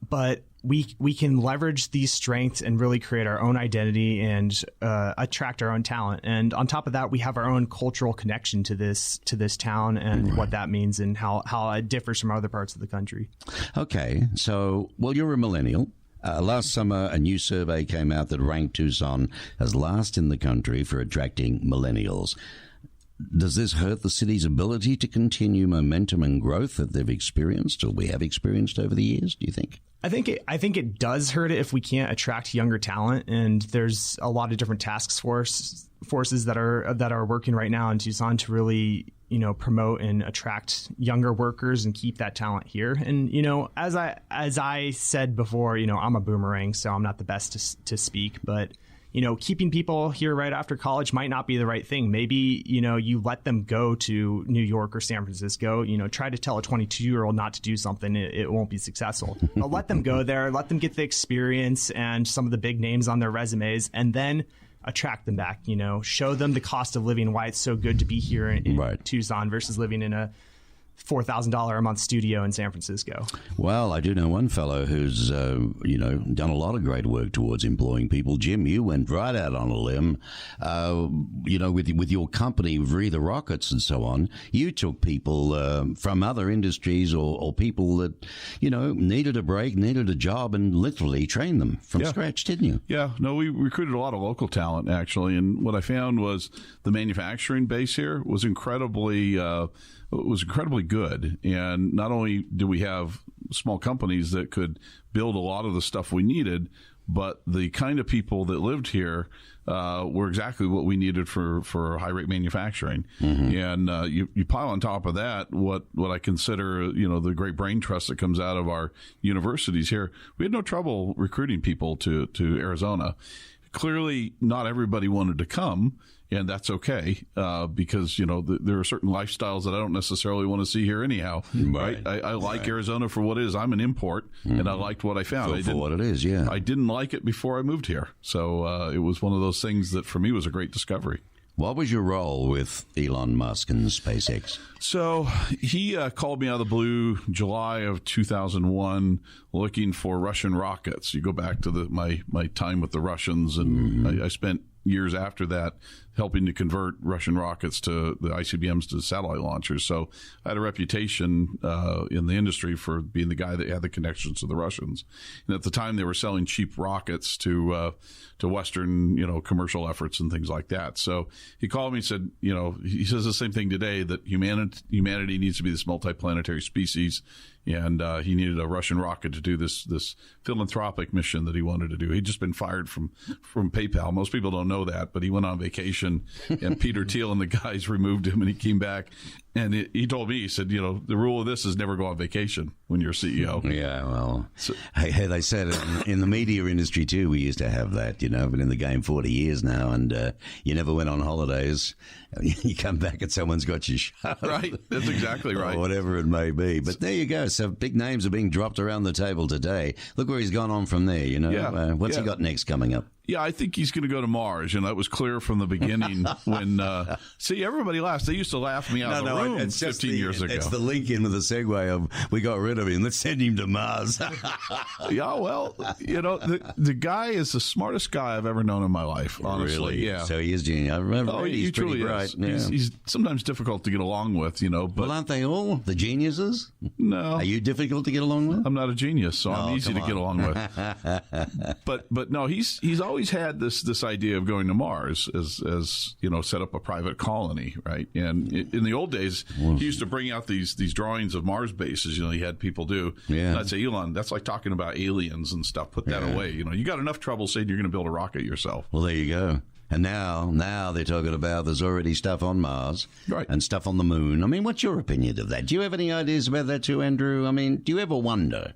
But we can leverage these strengths and really create our own identity and attract our own talent. And on top of that, we have our own cultural connection to this town and what that means and how it differs from other parts of the country. Okay, so you're a millennial. Last summer, a new survey came out that ranked Tucson as last in the country for attracting millennials. Does this hurt the city's ability to continue momentum and growth that they've experienced, or we have experienced over the years, do you think? I think it does hurt it if we can't attract younger talent, and there's a lot of different task forces that are working right now in Tucson to really promote and attract younger workers and keep that talent here. And as I said before, I'm a boomerang, so I'm not the best to speak, but keeping people here right after college might not be the right thing. Maybe, you let them go to New York or San Francisco, try to tell a 22-year-old not to do something. It won't be successful. But let them go there, let them get the experience and some of the big names on their resumes, and then attract them back, show them the cost of living, why it's so good to be here in Tucson versus living in a $4,000 a month studio in San Francisco. Well, I do know one fellow who's, done a lot of great work towards employing people. Jim, you went right out on a limb, with your company, Breathe Rockets and so on. You took people from other industries or people that, needed a break, needed a job, and literally trained them from scratch, didn't you? Yeah. No, we recruited a lot of local talent, actually. And what I found was the manufacturing base here was incredibly good. And not only do we have small companies that could build a lot of the stuff we needed, but the kind of people that lived here were exactly what we needed for high rate manufacturing. And you pile on top of that what I consider the great brain trust that comes out of our universities here. We had no trouble recruiting people to Arizona. Clearly, not everybody wanted to come. And that's okay, because, there are certain lifestyles that I don't necessarily want to see here anyhow. Right. I like Arizona for what it is. I'm an import, and I liked what I found. For what it is, yeah. I didn't like it before I moved here. So it was one of those things that, for me, was a great discovery. What was your role with Elon Musk and SpaceX? So he called me out of the blue July of 2001 looking for Russian rockets. You go back to my time with the Russians, and I spent years after that helping to convert Russian rockets to the ICBMs to satellite launchers. So I had a reputation in the industry for being the guy that had the connections to the Russians. And at the time, they were selling cheap rockets to Western, commercial efforts and things like that. So he called me and said, he says the same thing today, that humanity needs to be this multiplanetary species. And he needed a Russian rocket to do this philanthropic mission that he wanted to do. He'd just been fired from PayPal. Most people don't know that, but he went on vacation, and Peter Thiel and the guys removed him, and he came back. And he told me, he said, the rule of this is never go on vacation when you're CEO. Yeah, well, hey, they said in the media industry too, we used to have that, been in the game 40 years now, and you never went on holidays. You come back and someone's got you shot. Right, that's exactly right. Or whatever it may be. But there you go. So big names are being dropped around the table today. Look where he's gone on from there, What's he got next coming up? Yeah, I think he's going to go to Mars. That was clear from the beginning when, see, everybody laughs. They used to laugh me out of the room it's 15 years ago. It's the link in with the segue of, we got rid of him, let's send him to Mars. Yeah, well, the guy is the smartest guy I've ever known in my life, honestly. Really? Yeah. So he is genius. I remember he truly bright. is. Yeah. He's sometimes difficult to get along with, but... Well, aren't they all the geniuses? No. Are you difficult to get along with? I'm not a genius, so I'm easy to get along with. But no, he's always had this idea of going to Mars as set up a private colony, right? And in the old days, he used to bring out these drawings of Mars bases. He had people do. Yeah. And I'd say, Elon, that's like talking about aliens and stuff. Put that away. You got enough trouble saying you're going to build a rocket yourself. Well, there you go. And now they're talking about there's already stuff on Mars, right, and stuff on the moon. I mean, what's your opinion of that? Do you have any ideas about that too, Andrew? I mean, do you ever wonder?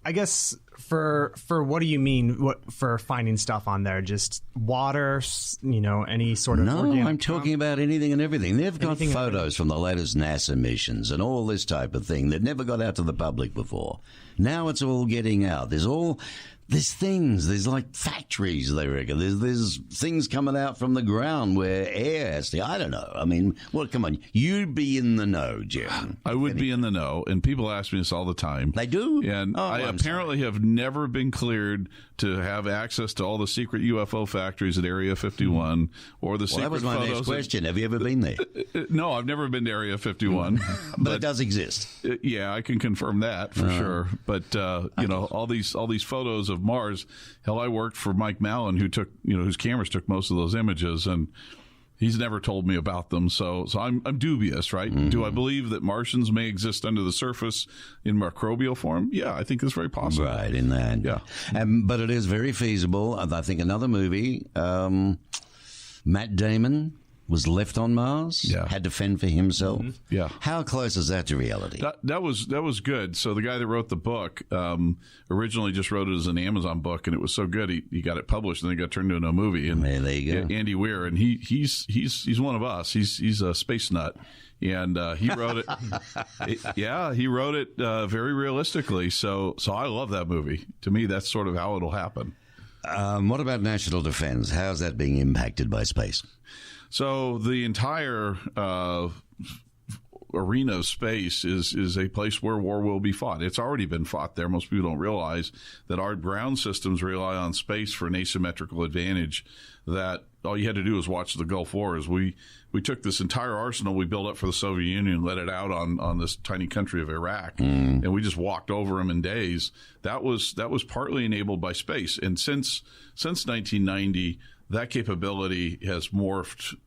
I guess for what do you mean? What for finding stuff on there? Just water, any sort of. No, I'm talking about anything and everything. They've got photos from the latest NASA missions and all this type of thing that never got out to the public before. Now it's all getting out. There's things. There's like factories, they reckon. There's things coming out from the ground where air has to. I don't know. I mean, come on. You'd be in the know, Jim. I would be in the know, and people ask me this all the time. They do? And I apparently have never been cleared to have access to all the secret UFO factories at Area 51 or the secret photos. That was my next question. Have you ever been there? No, I've never been to Area 51. but it does exist. Yeah, I can confirm that for sure. But, all these photos of Mars. Hell, I worked for Mike Mallon, whose cameras took most of those images, and he's never told me about them. So I'm dubious, right? Mm-hmm. Do I believe that Martians may exist under the surface in microbial form? Yeah, I think it's very possible. Right, in that. Yeah. But it is very feasible. I think another movie, Matt Damon was left on Mars, had to fend for himself. Mm-hmm. Yeah. How close is that to reality? That was good. So the guy that wrote the book originally just wrote it as an Amazon book, and it was so good he got it published, and then it got turned into a movie. And there you go. Andy Weir, and he's one of us. He's a space nut. And he wrote it. He wrote it very realistically. So I love that movie. To me, that's sort of how it'll happen. What about national defense? How's that being impacted by space? So the entire arena of space is a place where war will be fought. It's already been fought there. Most people don't realize that our ground systems rely on space for an asymmetrical advantage, that all you had to do was watch the Gulf Wars. We took this entire arsenal we built up for the Soviet Union and let it out on this tiny country of Iraq, and we just walked over them in days. That was partly enabled by space. And since 1990, that capability has morphed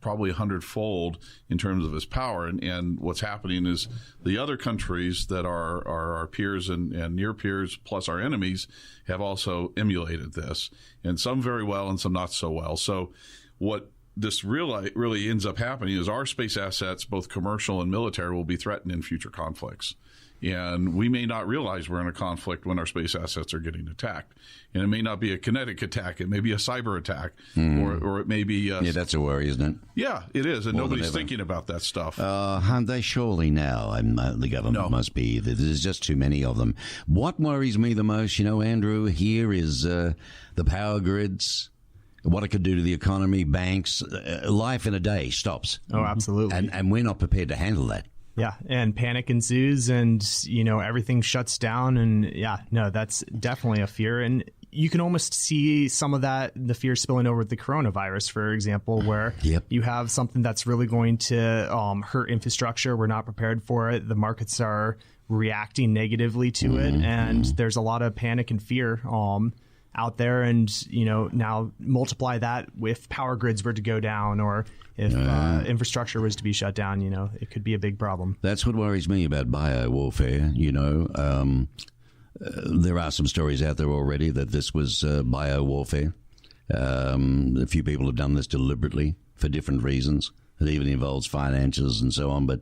probably 100-fold in terms of its power. And what's happening is the other countries that are our peers and near peers, plus our enemies, have also emulated this. And some very well and some not so well. So what this really ends up happening is our space assets, both commercial and military, will be threatened in future conflicts. And we may not realize we're in a conflict when our space assets are getting attacked. And it may not be a kinetic attack. It may be a cyber attack. Or it may be... yeah, that's a worry, isn't it? Yeah, it is. And nobody's thinking about that stuff. Aren't they surely now? The government must be. There's just too many of them. What worries me the most, Andrew, here is the power grids, what it could do to the economy, banks. Life in a day stops. Oh, absolutely. And we're not prepared to handle that. Yeah, and panic ensues, and everything shuts down, and that's definitely a fear. And you can almost see some of the fear spilling over with the coronavirus, for example, where you have something that's really going to hurt infrastructure. We're not prepared for it. The markets are reacting negatively to it, and there's a lot of panic and fear out there. And now multiply that if power grids were to go down, or if infrastructure was to be shut down, it could be a big problem. That's what worries me about biowarfare. There are some stories out there already that this was biowarfare. A few people have done this deliberately for different reasons. It even involves finances and so on, but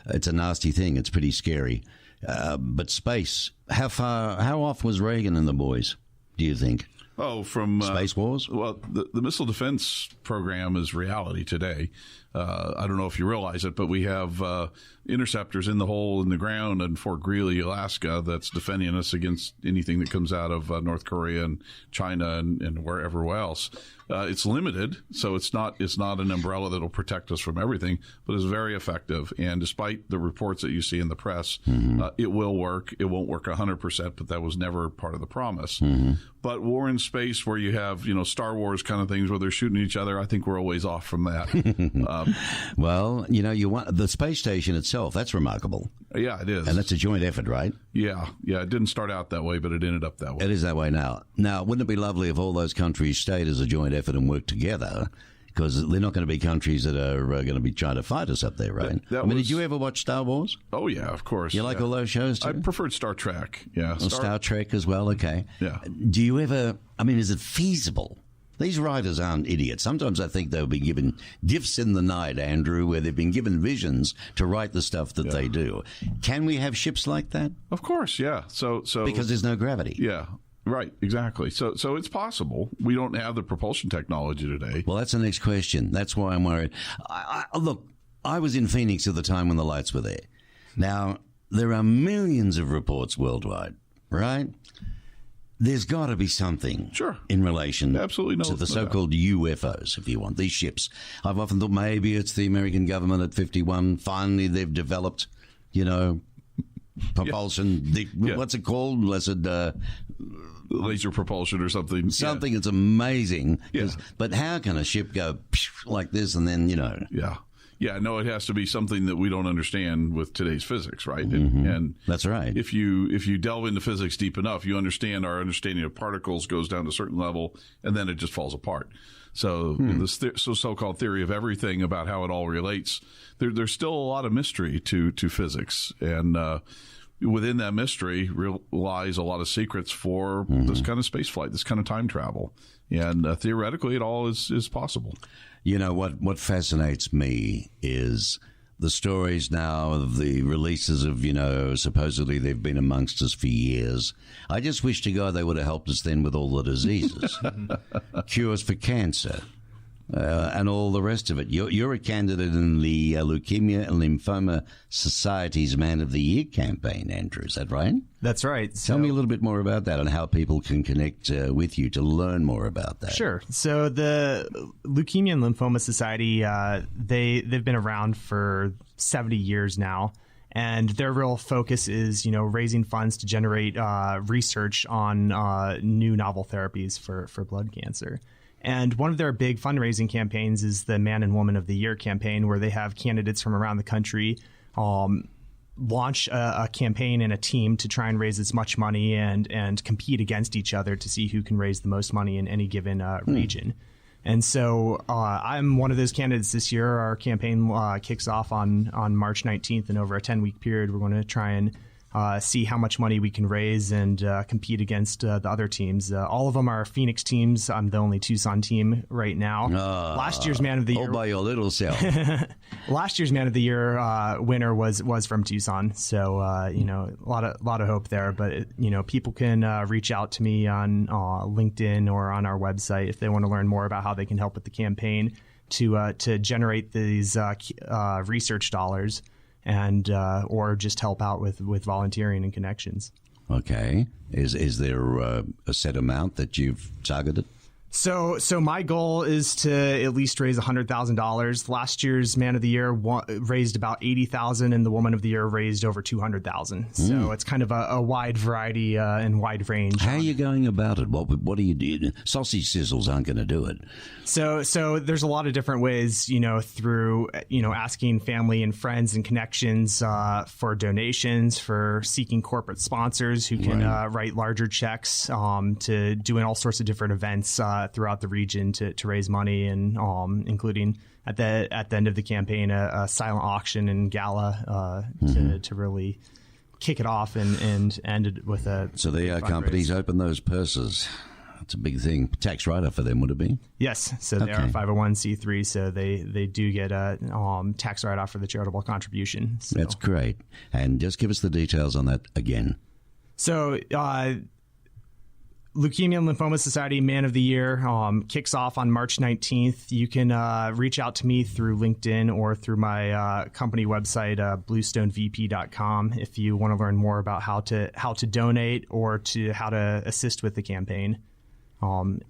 it's a nasty thing. It's pretty scary. But space, how off was Reagan and the boys, do you think? Oh, from Space Wars? Well, the missile defense program is reality today. I don't know if you realize it, but we have interceptors in the hole in the ground in Fort Greely, Alaska, that's defending us against anything that comes out of North Korea and China and wherever else. It's limited, so it's not an umbrella that'll protect us from everything, but it's very effective. And despite the reports that you see in the press, it will work. It won't work 100%, but that was never part of the promise. But war in space, where you have Star Wars kind of things where they're shooting each other, I think we're a ways off from that. Well, you want the space station itself. That's remarkable. Yeah, it is. And that's a joint effort, right? Yeah. It didn't start out that way, but it ended up that way. It is that way now. Now, wouldn't it be lovely if all those countries stayed as a joint effort and worked together? Because they're not going to be countries that are going to be trying to fight us up there, right? Did you ever watch Star Wars? Oh, yeah, of course. You like all those shows, too? I preferred Star Trek, yeah. Star Trek as well, okay. Yeah. Do you ever, is it feasible? These writers aren't idiots. Sometimes I think they've been given gifts in the night, Andrew, where they've been given visions to write the stuff that they do. Can we have ships like that? Of course, yeah. So because there's no gravity. Yeah. Right, exactly. So it's possible. We don't have the propulsion technology today. Well, that's the next question. That's why I'm worried. Look, I was in Phoenix at the time when the lights were there. Now, there are millions of reports worldwide, right? There's got to be something in relation to the so-called UFOs, if you want, these ships. I've often thought maybe it's the American government at 51. Finally, they've developed, propulsion. What's it called? Laser propulsion or something. Something that's amazing. But how can a ship go like this and then, Yeah, no, it has to be something that we don't understand with today's physics, right? And that's right. If you delve into physics deep enough, you understand our understanding of particles goes down to a certain level, and then it just falls apart. So this so-called theory of everything about how it all relates, there's still a lot of mystery to physics, and within that mystery lies a lot of secrets for this kind of space flight, this kind of time travel, and theoretically, it all is possible. What fascinates me is the stories now of the releases of, supposedly they've been amongst us for years. I just wish to God they would have helped us then with all the diseases, cures for cancer, and all the rest of it. You're a candidate in the Leukemia and Lymphoma Society's Man of the Year campaign, Andrew. Is that right? That's right. Tell me a little bit more about that and how people can connect with you to learn more about that. Sure. So the Leukemia and Lymphoma Society, they've been around for 70 years now. And their real focus is, raising funds to generate research on new novel therapies for blood cancer. And one of their big fundraising campaigns is the Man and Woman of the Year campaign, where they have candidates from around the country launch a campaign and a team to try and raise as much money and compete against each other to see who can raise the most money in any given region. And so I'm one of those candidates this year. Our campaign kicks off on March 19th, and over a 10-week period, we're going to try and see how much money we can raise and compete against the other teams. All of them are Phoenix teams. I'm the only Tucson team right now. Last year's Man of the Year. All by your little self. Last year's Man of the Year winner was from Tucson. So, a lot of hope there. But, people can reach out to me on LinkedIn or on our website if they want to learn more about how they can help with the campaign to generate these research dollars. And or just help out with volunteering and connections. Okay. Is there a set amount that you've targeted? So my goal is to at least raise $100,000. Last year's Man of the Year raised about $80,000, and the Woman of the Year raised over $200,000. So it's kind of a wide variety and wide range. How are you going about it? What do you do? Sausage sizzles aren't going to do it. So there's a lot of different ways, through asking family and friends and connections for donations, for seeking corporate sponsors who can write larger checks, to doing all sorts of different events throughout the region to raise money, and including at the end of the campaign a silent auction and gala to really kick it off and end it with a. So there are companies open those purses. That's a big thing. Tax write-off for them, would it be? Yes. So they are 501c3, so they do get a tax write-off for the charitable contribution. So. That's great. And just give us the details on that again. So Leukemia and Lymphoma Society Man of the Year kicks off on March 19th. You can reach out to me through LinkedIn or through my company website, bluestonevp.com, if you want to learn more about how to donate or how to assist with the campaign.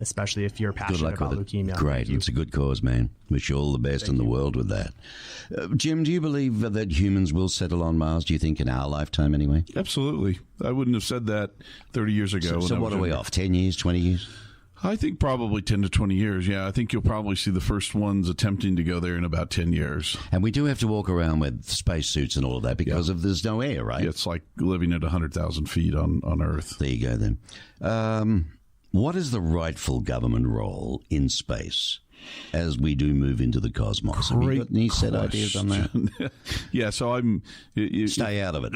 Especially if you're passionate about leukemia. Great. It's a good cause, man. Wish you all the best in the world with that. Jim, do you believe that humans will settle on Mars, do you think, in our lifetime anyway? Absolutely. I wouldn't have said that 30 years ago. So what are we off, 10 years, 20 years? I think probably 10 to 20 years, yeah. I think you'll probably see the first ones attempting to go there in about 10 years. And we do have to walk around with spacesuits and all of that because there's no air, right? Yeah, it's like living at 100,000 feet on Earth. There you go, then. What is the rightful government role in space as we do move into the cosmos? Have you got any set ideas on that? Yeah, so stay out of it.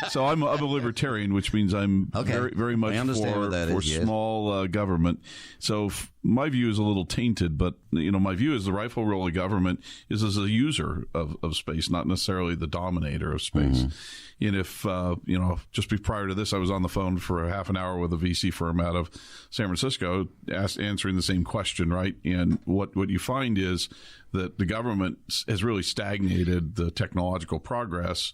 So I'm a libertarian, which means I'm very, very much for small government. So my view is a little tainted, but my view is the rightful role of government is as a user of space, not necessarily the dominator of space. Mm-hmm. And if, just prior to this, I was on the phone for a half an hour with a VC firm out of San Francisco answering the same question, right? And what you find is that the government has really stagnated the technological progress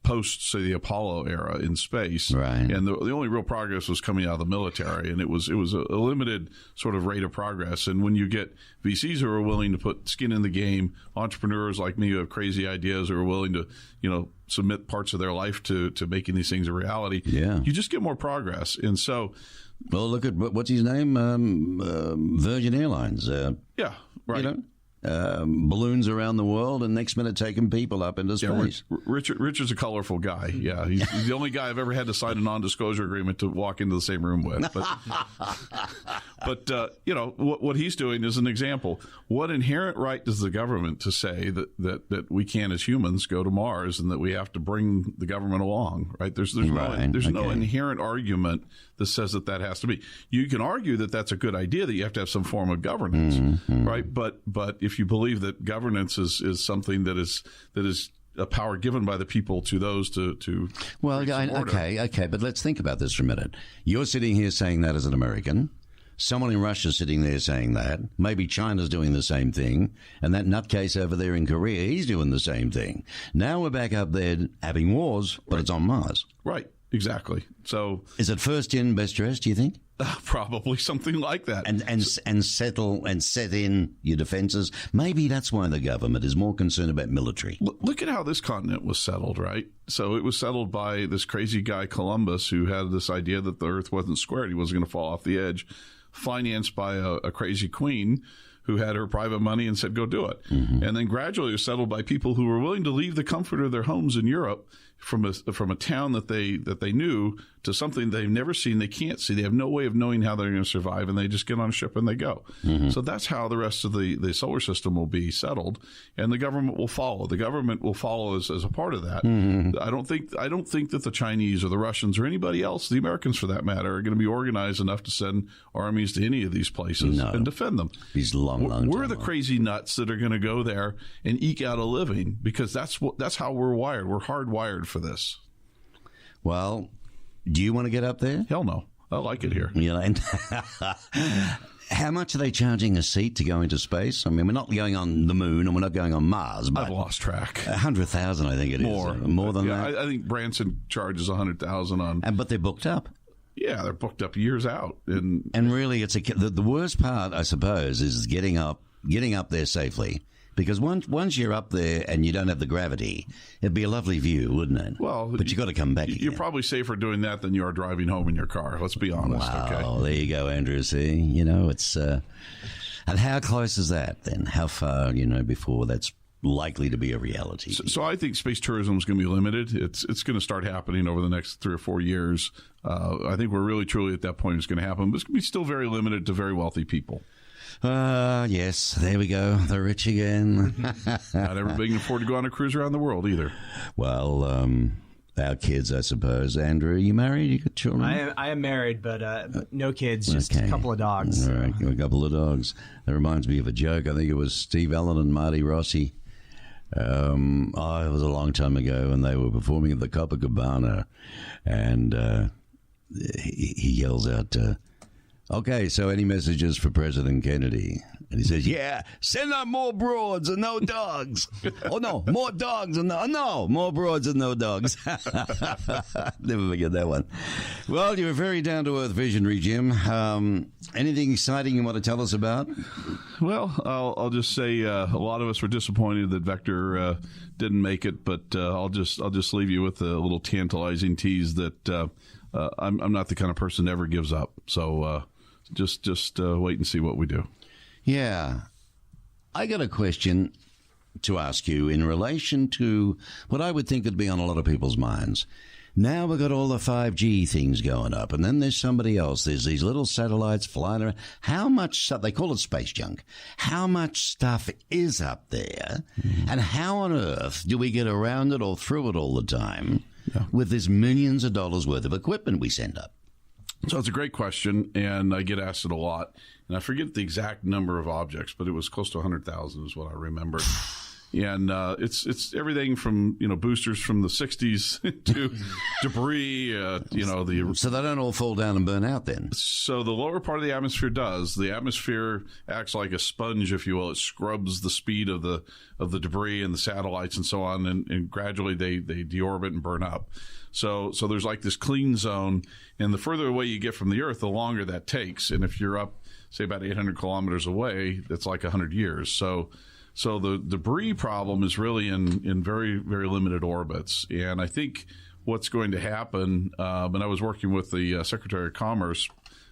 post, say, the Apollo era in space. Right. And the only real progress was coming out of the military, and it was a limited sort of rate of progress. And when you get VCs who are willing to put skin in the game, entrepreneurs like me who have crazy ideas who are willing to, submit parts of their life to making these things a reality, you just get more progress. And so... Well, look at, what's his name? Virgin Airlines. Yeah, right. Balloons around the world, and next minute taking people up into space. Richard's a colorful guy. Yeah, he's the only guy I've ever had to sign a non-disclosure agreement to walk into the same room with. But what he's doing is an example. What inherent right does the government to say that we can, as humans, go to Mars and that we have to bring the government along? Right? There's no inherent argument that says that has to be. You can argue that that's a good idea, that you have to have some form of governance, right? But if you believe that governance is something that is a power given by the people to those to okay, but let's think about this for a minute. You're sitting here saying that as an American. Someone in Russia sitting there saying that. Maybe China's doing the same thing. And that nutcase over there in Korea, he's doing the same thing. Now we're back up there having wars, but it's on Mars. Right. Exactly. So, is it first in, best dressed, do you think? Probably something like that. And settle and set in your defenses. Maybe that's why the government is more concerned about military. Look at how this continent was settled, right? So it was settled by this crazy guy, Columbus, who had this idea that the earth wasn't square. He wasn't going to fall off the edge, financed by a crazy queen who had her private money and said, go do it. Mm-hmm. And then gradually it was settled by people who were willing to leave the comfort of their homes in Europe from a town that they knew to something they've never seen, they can't see, they have no way of knowing how they're going to survive, and they just get on a ship and they go. Mm-hmm. So that's how the rest of the solar system will be settled, and the government will follow. The government will follow as a part of that. Mm-hmm. I don't think that the Chinese or the Russians or anybody else, the Americans for that matter, are going to be organized enough to send armies to any of these places and defend them. We're the crazy nuts that are going to go there and eke out a living, because that's how we're wired. We're hardwired for this. Well, do you want to get up there? Hell no. I like it here. How much are they charging a seat to go into space? I mean, we're not going on the moon and we're not going on Mars. But I've lost track. 100,000, I think it is. More than that. I think Branson charges 100,000 on. But they're booked up. Yeah, they're booked up years out. And really, it's the worst part, I suppose, is getting up there safely. Because once you're up there and you don't have the gravity, it'd be a lovely view, wouldn't it? Well, but you got to come back again. You're probably safer doing that than you are driving home in your car. Let's be honest. Wow, okay? There you go, Andrew. See, it's and how close is that then? How far, before that's likely to be a reality? So I think space tourism is going to be limited. It's going to start happening over the next 3 or 4 years. I think we're really truly at that point it's going to happen, but it's going to be still very limited to very wealthy people. Yes, there we go. The rich again. Not everybody can afford to go on a cruise around the world either. Well, our kids, I suppose. Andrew, are you married? You got children? I am married, but no kids, just a couple of dogs. All right, a couple of dogs. That reminds me of a joke. I think it was Steve Allen and Marty Rossi. It was a long time ago, and they were performing at the Copacabana, and he yells out, "Okay, so any messages for President Kennedy?" And he says, "Yeah, send out more broads and no dogs." "Oh, no, more dogs and no, more broads and no dogs." Never forget that one. Well, you're a very down-to-earth visionary, Jim. Anything exciting you want to tell us about? Well, I'll just say a lot of us were disappointed that Vector didn't make it, but I'll just leave you with a little tantalizing tease that I'm not the kind of person that ever gives up. So just wait and see what we do. Yeah. I got a question to ask you in relation to what I would think would be on a lot of people's minds. Now we've got all the 5G things going up, and then there's somebody else. There's these little satellites flying around. How much stuff, they call it space junk, how much stuff is up there, and how on earth do we get around it or through it all the time with this millions of dollars worth of equipment we send up? So it's a great question, and I get asked it a lot. And I forget the exact number of objects, but it was close to 100,000 is what I remember. And it's everything from boosters from the 60s to debris. So they don't all fall down and burn out then. So the lower part of the atmosphere does. The atmosphere acts like a sponge, if you will. It scrubs the speed of the debris and the satellites and so on, and gradually they deorbit and burn up. So there's like this clean zone, and the further away you get from the Earth, the longer that takes. And if you're up, say, about 800 kilometers away, that's like 100 years. So the debris problem is really in very, very limited orbits. And I think what's going to happen, and I was working with the Secretary of Commerce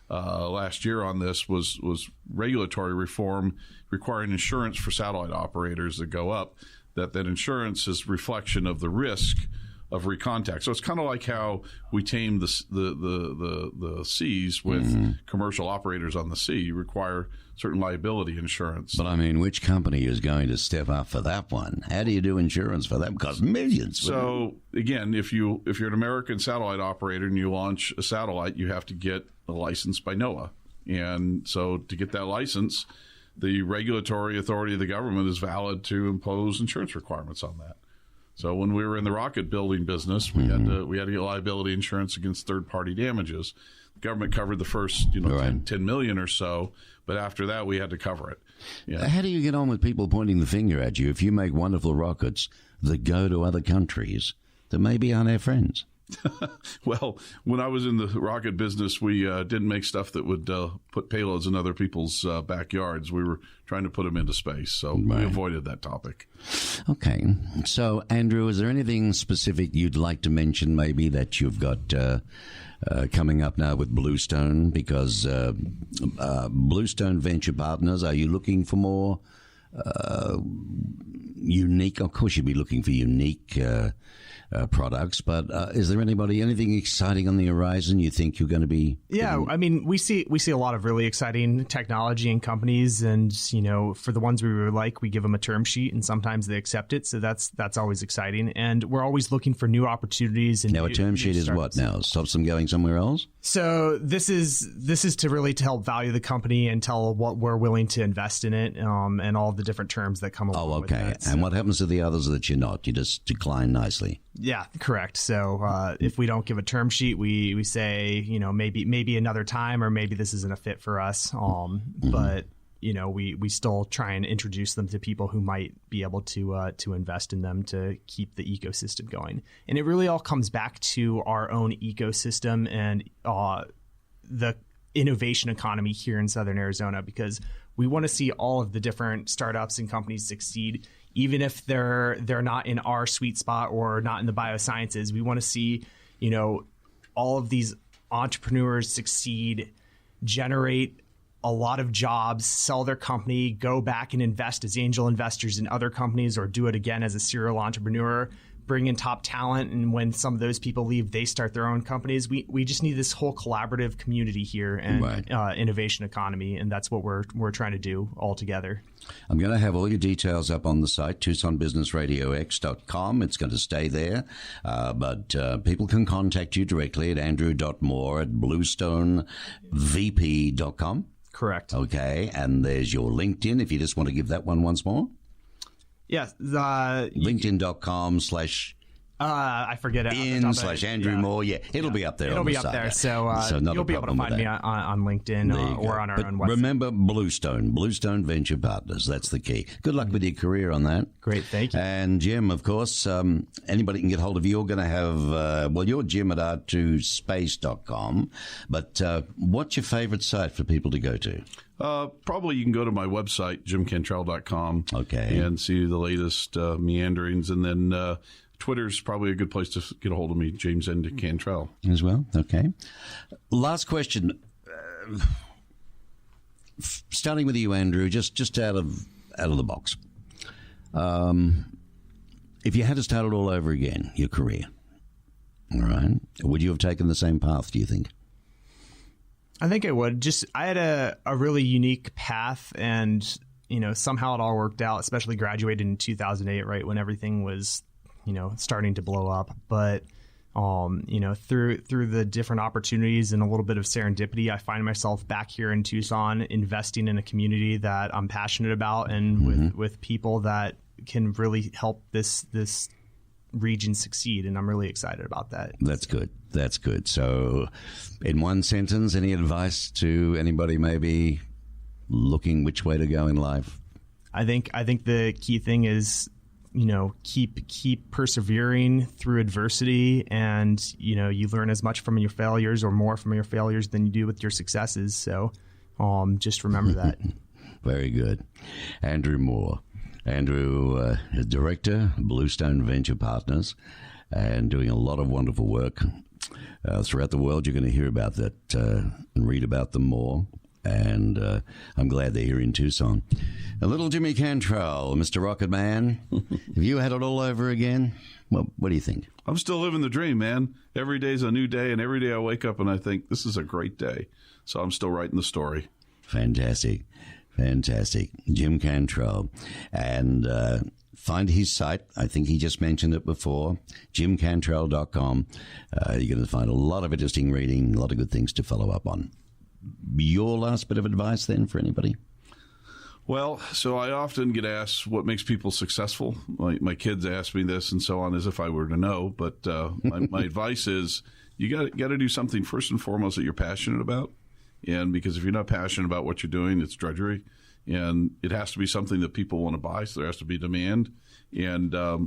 last year on this, was regulatory reform requiring insurance for satellite operators that go up, that insurance is reflection of the risk of recontact. So it's kind of like how we tame the seas with commercial operators on the sea. You require certain liability insurance. But I mean, which company is going to step up for that one? How do you do insurance for that? Because millions. So again, if you're an American satellite operator and you launch a satellite, you have to get a license by NOAA. And so to get that license, the regulatory authority of the government is valid to impose insurance requirements on that. So when we were in the rocket building business, we had to get liability insurance against third-party damages. The government covered the first 10 million or so, but after that we had to cover it. Yeah. How do you get on with people pointing the finger at you if you make wonderful rockets that go to other countries that maybe aren't our friends? Well, when I was in the rocket business, we didn't make stuff that would put payloads in other people's backyards. We were trying to put them into space, so we avoided that topic. Okay. So, Andrew, is there anything specific you'd like to mention maybe that you've got coming up now with Bluestone? Because Bluestone Venture Partners, are you looking for more unique? Of course, you'd be looking for unique products, but is there anything exciting on the horizon you think you're going to be? Yeah, I mean, we see a lot of really exciting technology and companies, and for the ones we really like, we give them a term sheet, and sometimes they accept it. So that's always exciting, and we're always looking for new opportunities. And now, a term sheet is what now? Stops them going somewhere else? So this is to really to help value the company and tell what we're willing to invest in it, and all the different terms that come along with that. And what happens to the others that you're not? You just decline nicely. Yeah, correct. So if we don't give a term sheet, we say, maybe another time, or maybe this isn't a fit for us. But we still try and introduce them to people who might be able to invest in them to keep the ecosystem going. And it really all comes back to our own ecosystem and the innovation economy here in Southern Arizona, because we want to see all of the different startups and companies succeed, even if they're not in our sweet spot or not in the biosciences. We want to see, all of these entrepreneurs succeed, generate a lot of jobs, sell their company, go back and invest as angel investors in other companies, or do it again as a serial entrepreneur, bring in top talent. And when some of those people leave, they start their own companies. We just need this whole collaborative community here and innovation economy. And that's what we're trying to do all together. I'm going to have all your details up on the site, TucsonBusinessRadioX.com. It's going to stay there. But people can contact you directly at andrew.moore@bluestonevp.com. Correct. Okay. And there's your LinkedIn, if you just want to give that one once more. Yes. LinkedIn.com/ I forget it. /Andrew Moore. Yeah, it'll be up there. It'll on be the up site. there. So you'll be able to find me on LinkedIn or on our own website. Remember Bluestone Venture Partners. That's the key. Good luck with your career on that. Great, thank you. And Jim, of course, anybody can get hold of you. You're going to have, you're Jim at r2space.com. But what's your favorite site for people to go to? Probably you can go to my website, jimcantrell.com. Okay. And see the latest meanderings. And then Twitter's probably a good place to get a hold of me, James N. Cantrell. As well. Okay. Last question. Starting with you, Andrew, just out of the box. If you had to start it all over again, your career, all right, would you have taken the same path, do you think? I think I would. I had a really unique path, and somehow it all worked out. Especially graduated in 2008, right when everything was starting to blow up. But through the different opportunities and a little bit of serendipity, I find myself back here in Tucson, investing in a community that I'm passionate about, and with people that can really help this region succeed, and I'm really excited about that. That's good. So, in one sentence, any advice to anybody maybe looking which way to go in life? I think the key thing is, keep persevering through adversity, and you learn as much from your failures or more from your failures than you do with your successes. So, just remember that. Very good. Andrew Moore. Andrew is director, Bluestone Venture Partners, and doing a lot of wonderful work throughout the world. You're going to hear about that and read about them more. And I'm glad they're here in Tucson. A little Jimmy Cantrell, Mr. Rocket Man. If you had it all over again, well, what do you think? I'm still living the dream, man. Every day's a new day, and every day I wake up and I think, this is a great day. So I'm still writing the story. Fantastic. Jim Cantrell. And find his site. I think he just mentioned it before, jimcantrell.com. You're going to find a lot of interesting reading, a lot of good things to follow up on. Your last bit of advice then for anybody? Well, so I often get asked what makes people successful. My kids ask me this and so on, as if I were to know. But my advice is you got to do something first and foremost that you're passionate about. And because if you're not passionate about what you're doing, it's drudgery. And it has to be something that people want to buy. So there has to be demand. And it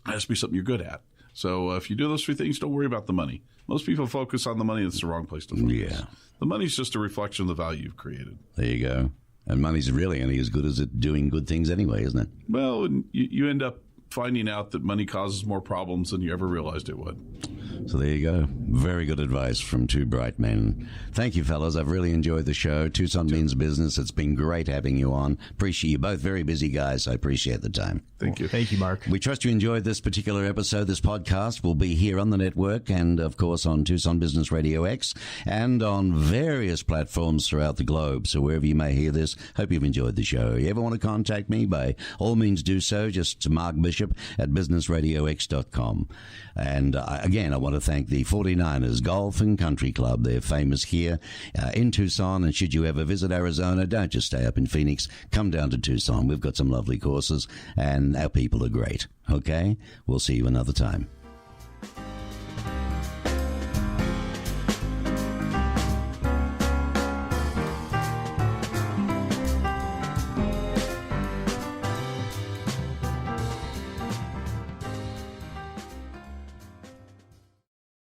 has to be something you're good at. So if you do those three things, don't worry about the money. Most people focus on the money. It's the wrong place to focus. Yeah. The money's just a reflection of the value you've created. There you go. And money's really only as good as it doing good things anyway, isn't it? Well, you end up finding out that money causes more problems than you ever realized it would. So there you go. Very good advice from two bright men. Thank you, fellas. I've really enjoyed the show. Tucson Means Business. It's been great having you on. Appreciate you both. Very busy guys. I appreciate the time. Thank you. Thank you, Mark. We trust you enjoyed this particular episode. This podcast will be here on the network and, of course, on Tucson Business Radio X and on various platforms throughout the globe. So wherever you may hear this, hope you've enjoyed the show. You ever want to contact me, by all means do so. Just to Mark Bishop at businessradiox.com. And again, I want to thank the 49ers Golf and Country Club. They're famous here in Tucson. And should you ever visit Arizona, don't just stay up in Phoenix. Come down to Tucson. We've got some lovely courses and our people are great. Okay? We'll see you another time.